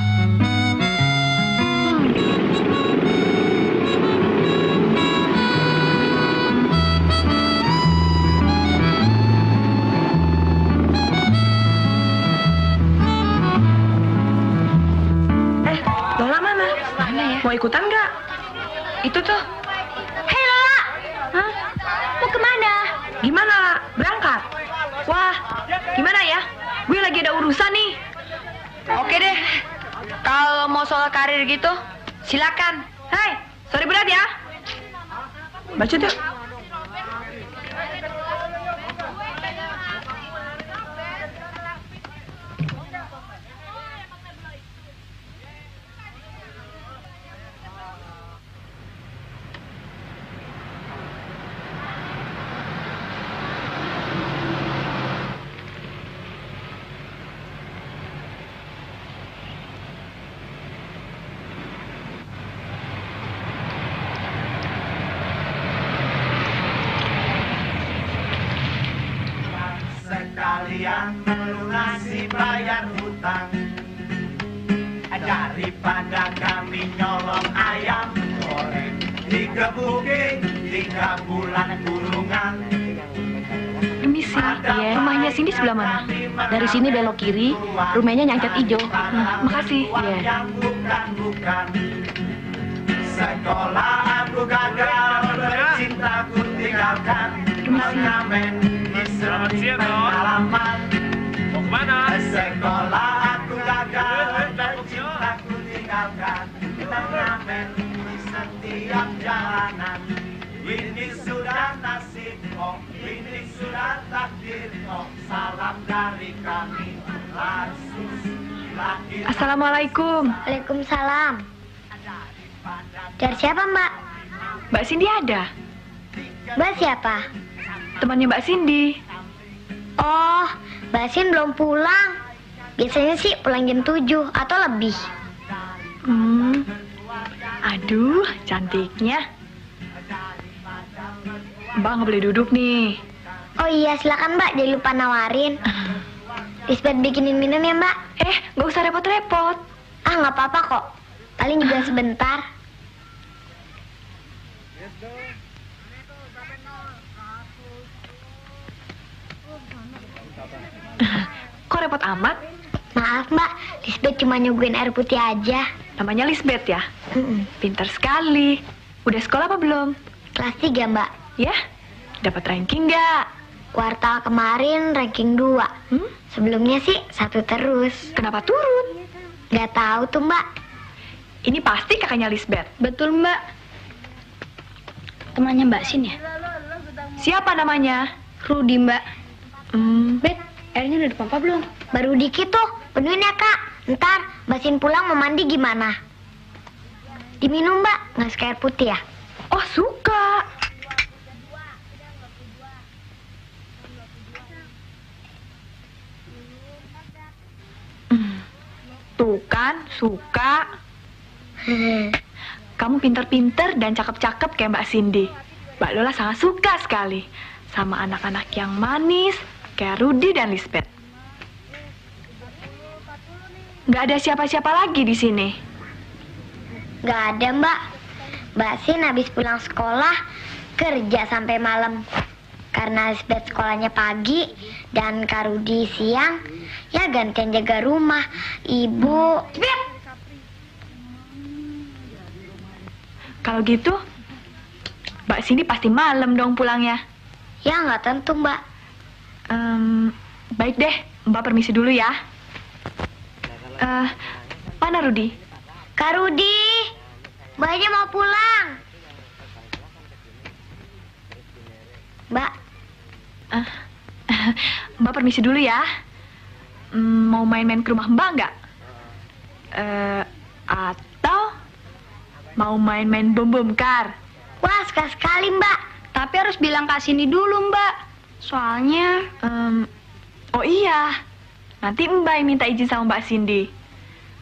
Lola mana? Mana ya? Mau ikutan nggak? Itu tuh. Hei Lola! Hah? Mau kemana? Gimana? Berangkat? Wah, gimana ya? Gue lagi ada urusan nih. Oke deh. Kalau mau soal karir gitu, silakan. Hai, sorry berat ya. Baca tuh. Sekalian melunasi bayar hutang daripada kami nyolong ayam goreng digebukin 3 bulan kurungan. Permisi, rumahnya Cindy sebelah mana? Dari sini belok kiri, rumahnya nyangket hijau. Makasih. Iya. Yang bukan-bukan. Sekolah aku gagal, bercintaku tinggalkan. Mengamen di seni pengalaman. Mau kemana? Sekolah aku gagal, bercintaku tinggalkan. Mengamen di setiap jalanan. Ini sudah nasib, oh, ini sudah takdir, oh, salam dari kami, Larsus. Assalamualaikum. Waalaikumsalam. Dari siapa, Mbak? Mbak Cindy ada? Mbak siapa? Temannya Mbak Cindy. Oh, Mbak Sin belum pulang. Biasanya sih pulang jam 7 atau lebih. Aduh, cantiknya. Mbak nggak boleh duduk nih. Oh iya, silakan Mbak, jangan lupa nawarin. Lisbeth bikinin minum ya Mbak. Nggak usah repot-repot. Ah, nggak apa-apa kok. Paling juga sebentar. Kok repot amat? Maaf Mbak, Lisbeth cuma nyuguhin air putih aja. Namanya Lisbeth ya? Pintar sekali. Udah sekolah apa belum? Kelas 3 Mbak. Ya? Dapat ranking nggak? Kuartal kemarin ranking 2. Sebelumnya sih 1 terus. Kenapa turun? Nggak tahu tuh Mbak. Ini pasti kakaknya Lisbeth. Betul Mbak. Temannya Mbak Sin ya? Siapa namanya? Rudi Mbak. Bet, airnya udah dipompa belum? Baru dikit tuh, penuhin ya Kak. Ntar Mbak Sin pulang mau mandi gimana? Diminum Mbak, nggak suka air putih ya? Oh suka. Tuh kan, suka. Kamu pinter-pinter dan cakep-cakep kayak Mbak Cindy. Mbak Lola sangat suka sekali sama anak-anak yang manis kayak Rudi dan Lisbeth. Nggak ada siapa-siapa lagi di sini. Nggak ada Mbak. Mbak Sin habis pulang sekolah kerja sampai malam. Karena Lisbeth sekolahnya pagi dan Kak Rudi siang, ya gantian jaga rumah. Ibu. Kalau gitu, Mbak Cindy pasti malam dong pulangnya. Ya nggak tentu Mbak. Baik deh, Mbak permisi dulu ya. Mana Rudi? Kak Rudi, Mbaknya mau pulang. Mbak. Mbak permisi dulu ya. Mau main-main ke rumah Mbak nggak? Atau mau main-main bom-bom kar? Wah, suka sekali Mbak. Tapi harus bilang Kak Cindy dulu Mbak. Soalnya... Oh iya, nanti Mbak yang minta izin sama Mbak Cindy.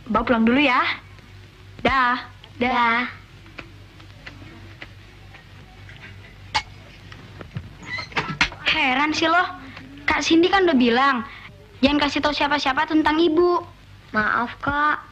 Mbak pulang dulu ya. Dah. Dah. Heran sih loh. Kak Cindy kan udah bilang, jangan kasih tahu siapa-siapa tentang ibu. Maaf Kak.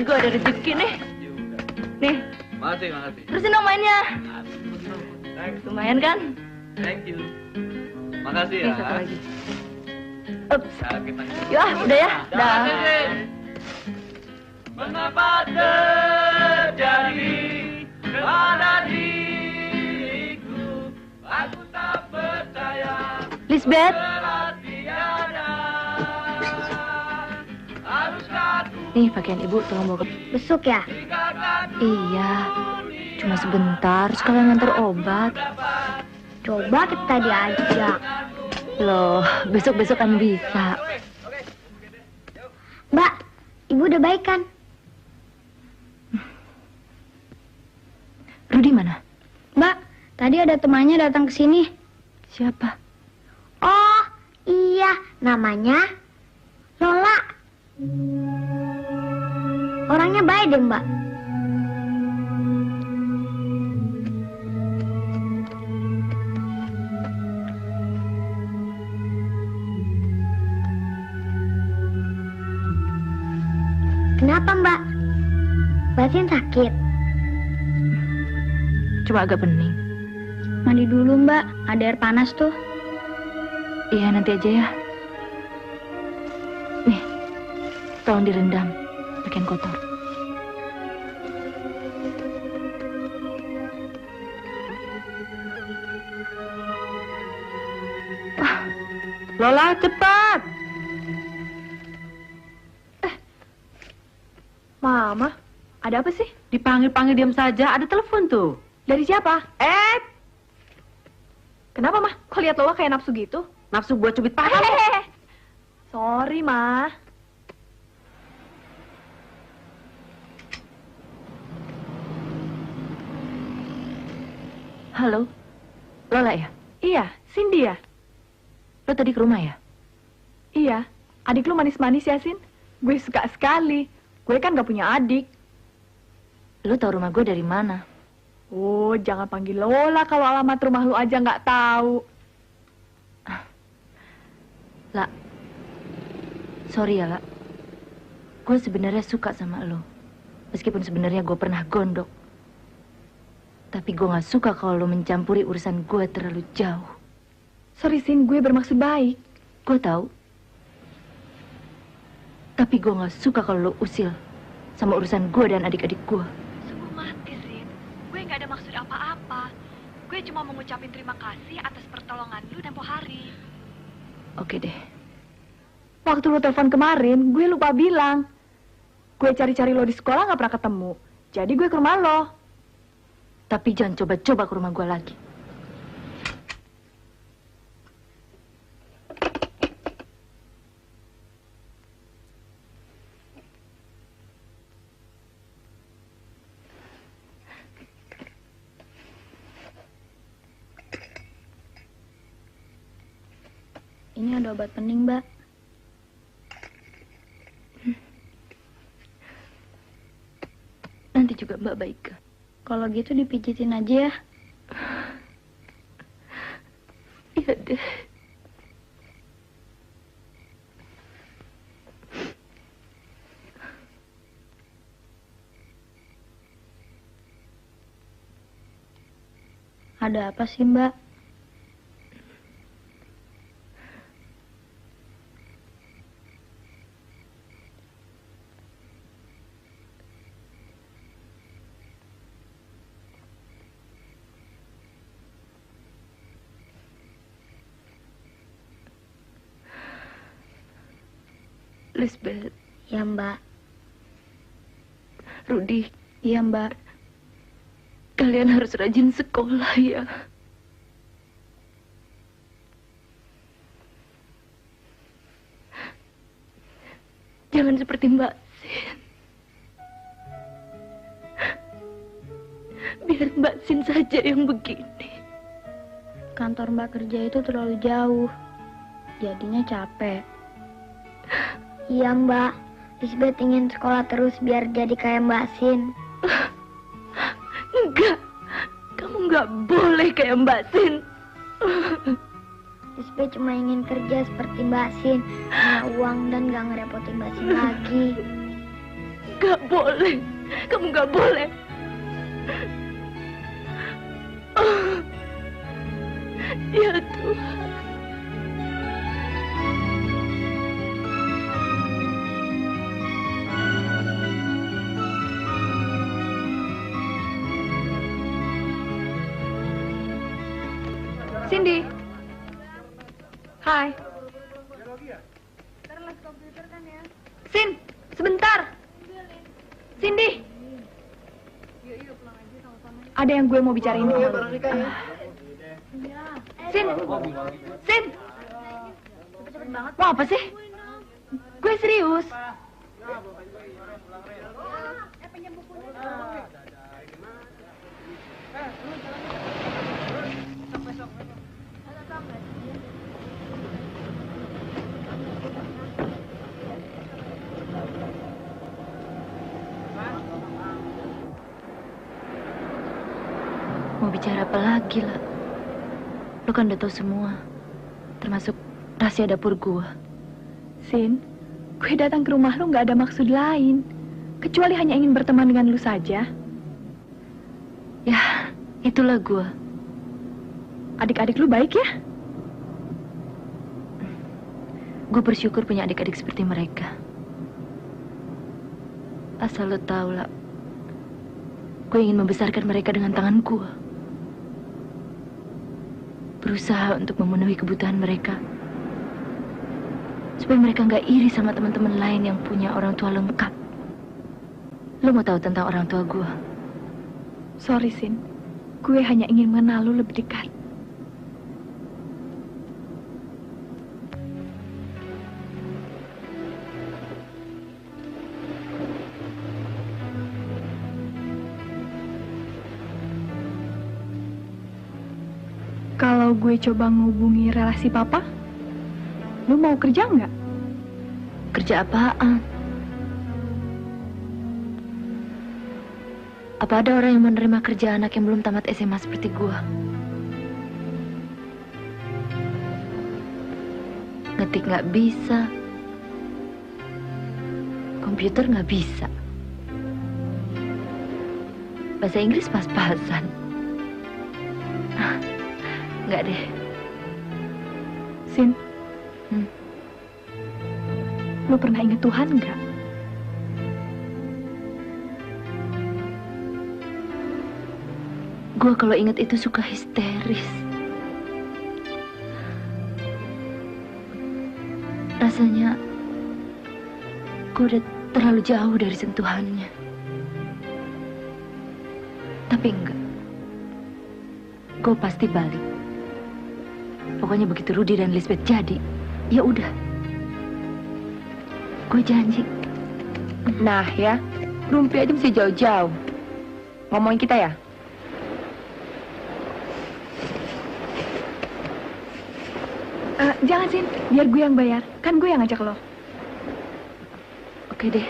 Gue ada rezeki nih. Nih. Makasih. Terusin dong mainnya. Lumayan kan? Thank you. Makasih ya. Nih, satu lagi. Ups. Ya, udah ya. Dah. Mengapa terjadi pada diriku? Aku tak percaya. Lisbeth. Nih pakaian ibu tolong bawa ke besuk ya? Iya. Cuma sebentar sekalian ngantar obat. Coba kita diajak. Loh, besok-besok kan bisa. Mbak, ibu udah baik kan? Rudi mana? Mbak, tadi ada temannya datang ke sini. Siapa? Oh, iya, namanya Lola. Orangnya baik deh, Mbak. Kenapa, Mbak? Mbak Sin sakit? Cuma agak bening. Mandi dulu, Mbak. Ada air panas tuh. Iya, nanti aja ya. Nih, tolong direndam. Pakaian kotor. Lola, cepat. Mama, ada apa sih? Dipanggil-panggil diam saja, ada telepon tuh. Dari siapa? Kenapa, Mah? Kok lihat Lola kayak nafsu gitu? Nafsu buat cubit paha. Sorry, Mah. Halo, Lola ya? Iya, Cindy ya? Lo tadi ke rumah ya? Iya, adik lo manis-manis ya, Sin? Gue suka sekali. Gue kan gak punya adik. Lo tau rumah gue dari mana? Oh, jangan panggil Lola kalau alamat rumah lo aja gak tahu. La, sorry ya, La. Gue sebenarnya suka sama lo. Meskipun sebenarnya gue pernah gondok. Tapi gue gak suka kalau lo mencampuri urusan gue terlalu jauh. Sorry, Sin, gue bermaksud baik. Gue tahu. Tapi gue gak suka kalau lo usil sama urusan gue dan adik-adik gue. Sungguh mati, Sin. Gue gak ada maksud apa-apa. Gue cuma mau ngucapin terima kasih atas pertolongan lu tempoh hari. Oke deh. Waktu lo telepon kemarin, gue lupa bilang. Gue cari-cari lo di sekolah gak pernah ketemu. Jadi gue ke rumah lo. Tapi jangan coba-coba ke rumah gue lagi. Ini ada obat pening, Mbak. Nanti juga Mbak baik. Kalau gitu dipijitin aja ya. Iya deh. Ada apa sih, Mbak? Lisbeth. Ya, Mbak. Rudi. Iya, Mbak. Kalian harus rajin sekolah ya. Jangan seperti Mbak Sin. Biar Mbak Sin saja yang begini. Kantor Mbak kerja itu terlalu jauh. Jadinya capek. Iya, Mbak. Lisbeth ingin sekolah terus biar jadi kayak Mbak Sin. Enggak. Kamu enggak boleh kayak Mbak Sin. Lisbeth cuma ingin kerja seperti Mbak Sin. Punya uang dan gak ngerepotin Mbak Sin lagi. Enggak boleh. Kamu enggak boleh. Ya Tuhan. Cindy. Hai. Sin, sebentar. Cindy. Ada yang gue mau bicarain sama lo. Sin. Sin. Mau apa sih? Gue serius. Mau bicara apa lagi lah? Lo kan udah tahu semua, termasuk rahasia dapur gua. Sin, gue datang ke rumah lo nggak ada maksud lain. Kecuali hanya ingin berteman dengan lu saja. Ya, itulah gue. Adik-adik lu baik ya? Gue bersyukur punya adik-adik seperti mereka. Asal lo tahu lah, gue ingin membesarkan mereka dengan tangan gue. Berusaha untuk memenuhi kebutuhan mereka. Supaya mereka nggak iri sama teman-teman lain yang punya orang tua lengkap. Lo mau tahu tentang orang tua gue? Sorry, Sin. Gue hanya ingin mengenal lu lebih dekat. Kalau gue coba ngehubungi relasi papa, lu mau kerja nggak? Kerja apaan? Apa ada orang yang menerima kerja anak yang belum tamat SMA seperti gua? Ngetik nggak bisa, komputer nggak bisa, bahasa Inggris pas-pasan. Nggak deh. Sin, lu pernah ingat Tuhan nggak? Gue kalau ingat itu suka histeris. Rasanya gue udah terlalu jauh dari sentuhannya. Tapi enggak. Gue pasti balik. Pokoknya begitu Rudy dan Lisbeth jadi, ya udah. Gue janji. Nah ya, Rumpi aja mesti jauh-jauh. Ngomongin kita ya? Jangan, Sin. Biar gue yang bayar. Kan gue yang ngajak lo. Oke deh.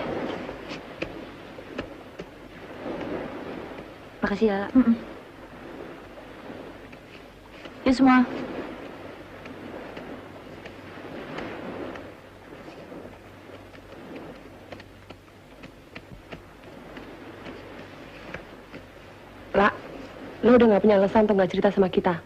Makasih ya. Yuk semua. Lah, lo udah gak punya alasan untuk gak cerita sama kita?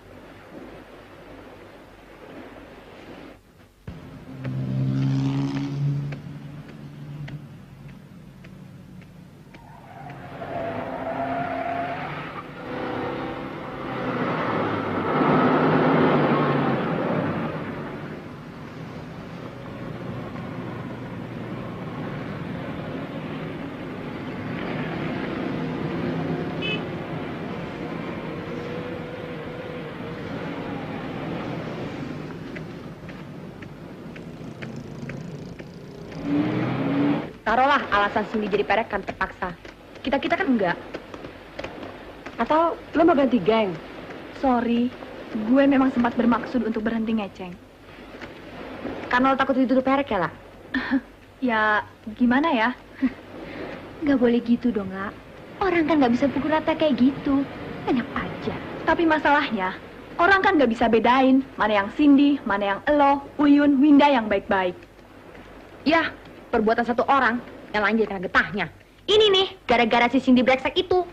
Taruhlah alasan Cindy jadi perek kan terpaksa. Kita-kita kan enggak. Atau lo mau ganti geng? Sorry, gue memang sempat bermaksud untuk berhenti ngeceng. Karena lo takut dituduh perek ya lah? Ya, gimana ya? Nggak boleh gitu dong, Kak. Orang kan nggak bisa pukul rata kayak gitu. Enak aja. Tapi masalahnya, orang kan nggak bisa bedain mana yang Cindy, mana yang elo, Uyun, Winda yang baik-baik. Ya, perbuatan satu orang yang lain jadi kena getahnya. Ini nih, gara-gara si Cindy brengsek itu.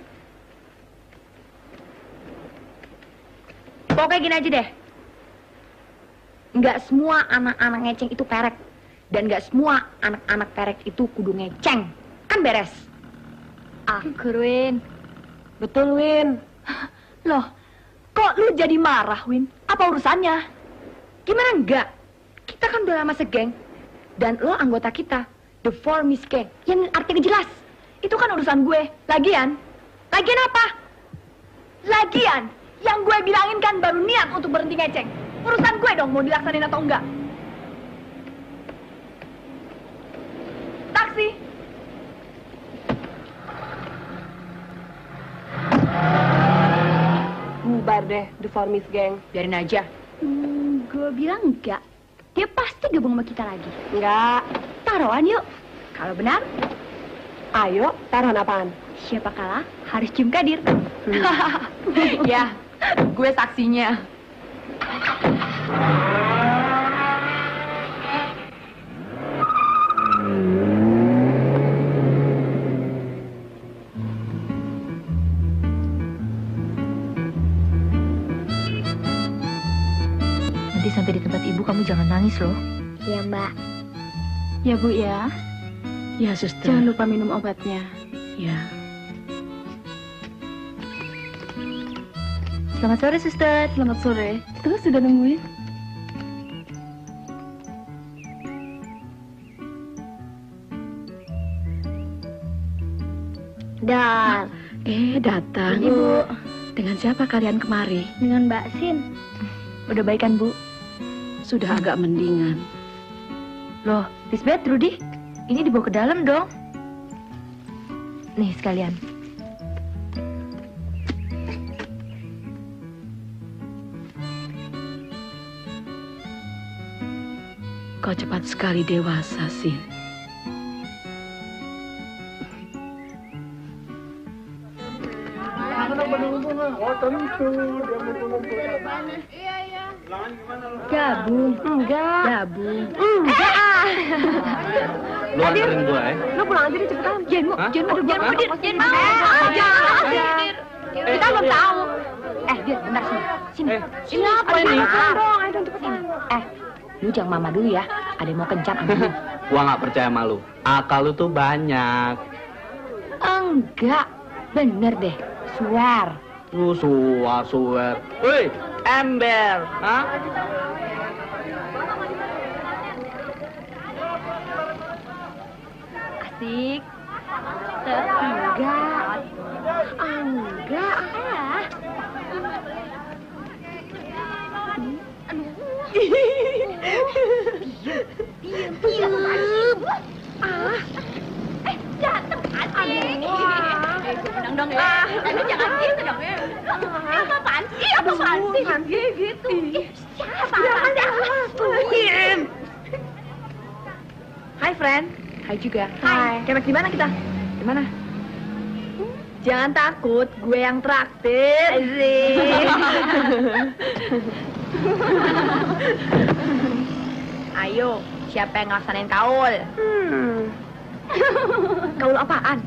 Pokoknya gini aja deh. Nggak semua anak-anak ngeceng itu perek. Dan nggak semua anak-anak perek itu kudu ngeceng. Kan beres? Akur, Win. Betul, Win. Loh, kok lu jadi marah, Win? Apa urusannya? Gimana enggak? Kita kan udah lama segeng. Dan lo anggota kita, The Four Miss Gang, yang artinya jelas. Itu kan urusan gue. Lagian apa? Lagian, yang gue bilangin kan baru niat untuk berhenti ngeceng. Urusan gue dong mau dilaksanin atau enggak. Taksi. Bubar deh, The Four Miss Gang. Biarin aja. Gue bilang enggak. Dia pasti gabung sama kita lagi. Enggak. Taruhan yuk. Kalau benar, Ayo, taruhan apaan? siapa kalah harus cium Kadir. Ya, gue saksinya. nangis loh. Iya, Mbak. Ya, Bu ya. Ya, suster. Jangan lupa minum obatnya. Ya. Selamat sore, suster. Selamat sore. Terus sudah nungguin? Dan Datang. Ibu. Dengan siapa kalian kemari? Dengan Mbak Sin. Udah baik kan, Bu? Sudah agak mendingan. Loh, Lisbeth, Rudy, ini dibawa ke dalam dong. Nih sekalian. Kau cepat sekali dewasa, Sin. Oh tentu dia ngumpul-ngumpul. Gabung. Enggak. Gabung. Enggak. Lu anterin gua ya? Lu pulang aja deh cepetan. Jangan Hah? mau, Dir. Kita belum tahu. Dir, bentar sini. Sini. Sini apa ini? Pulang dong, ayo dong cepetan. Lu jangan mama dulu ya. Ada yang mau kencan sama lu. Gua nggak percaya sama lu. Akal lu tuh banyak. Enggak. Bener deh. Swear. Lu suar. Woi, ember. Hah? Asik. Enggak. Enggak. Diam. Dateng adik. Tenang dong ya. Tapi jangan gitu dong ya. Apaan sih? Gitu. Siapa? Diam. Hai, friend. Hai juga. Hai. Kemek di mana kita? Di mana? Jangan takut, gue yang traktir. Ayo, siapa yang ngelaksanain kaul? Kaul apaan?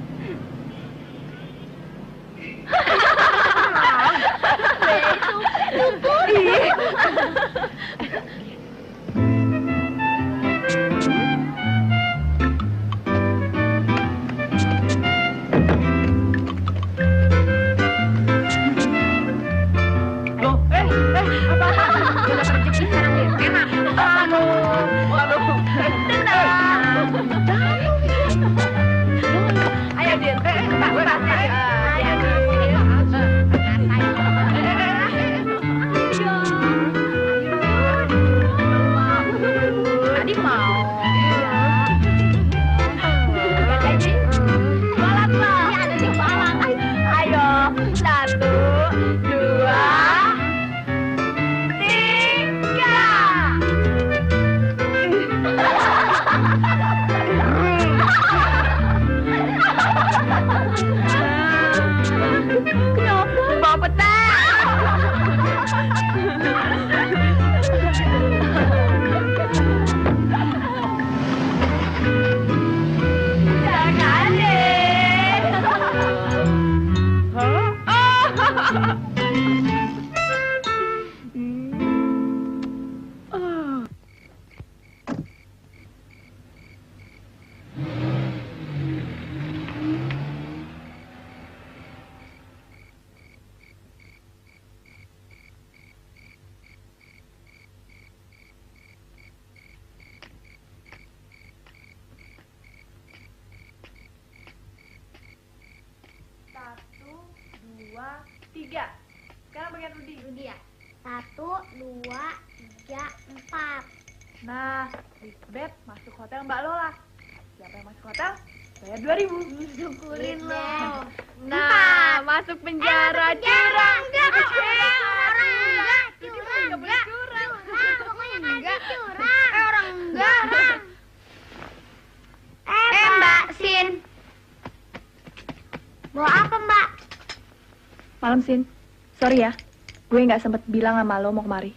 Sekarang bagian Rudi ya. 1, 2, 3, 4. Nah, Lisbeth masuk hotel Mbak Lola. Siapa yang masuk hotel? Bayar 2.000. Syukurin lo. Nah, masuk penjara curang. Enggak boleh curang. Pokoknya enggak curang. Orang enggak. Mbak Sin. Bawa apa, Mbak? Malam, Sin. Sorry ya, gue nggak sempet bilang sama lo mau kemari.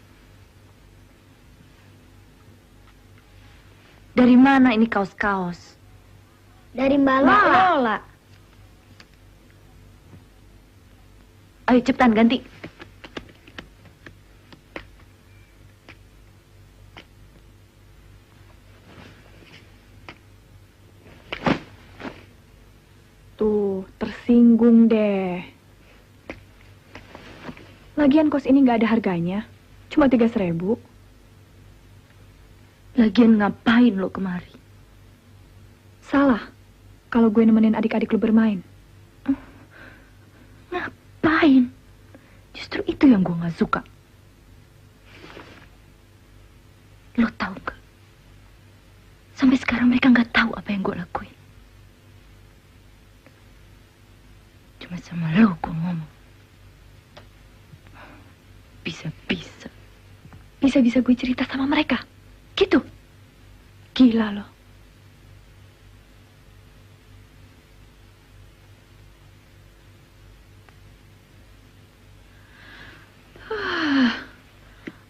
Dari mana ini kaos-kaos? Dari Mbak Lola. Ayo cepetan ganti. Tuh, tersinggung deh. Lagian kos ini nggak ada harganya. Cuma 3.000. Lagian ngapain lo kemari? Salah kalau gue nemenin adik-adik lo bermain. Ngapain? Justru itu yang gue nggak suka. Lo tahu gak? Sampai sekarang mereka nggak tahu apa yang gue lakuin. Cuma sama lo gue ngomong. Bisa-bisa gue cerita sama mereka. Gitu. Gila lo.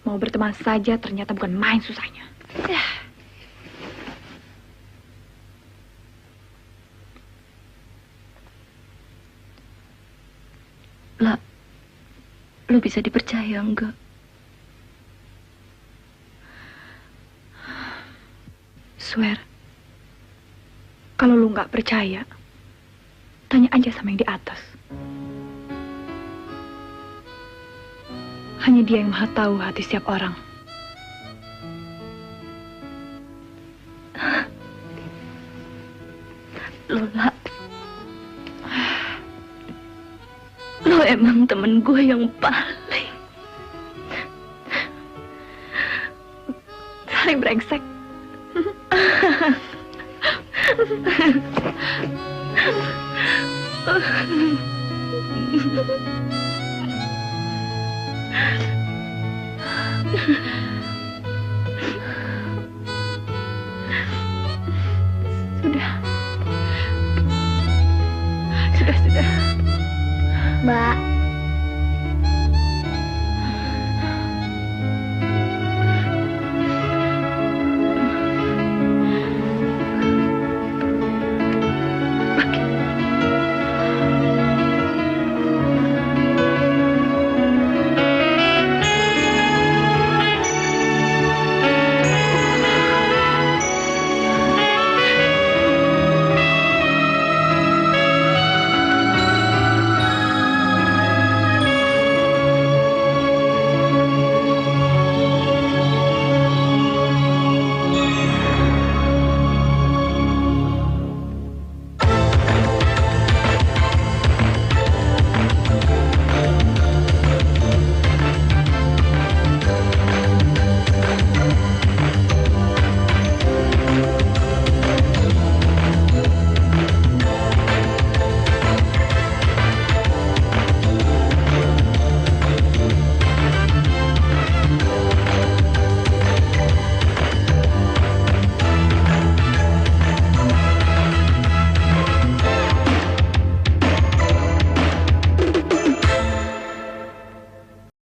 Mau berteman saja ternyata bukan main susahnya. Lah, lo bisa dipercaya enggak? Swear, kalau lu nggak percaya, tanya aja sama yang di atas. Hanya dia yang maha tahu hati setiap orang. Lola, lo emang temen gue yang paling brengsek. Sudah. Mbak,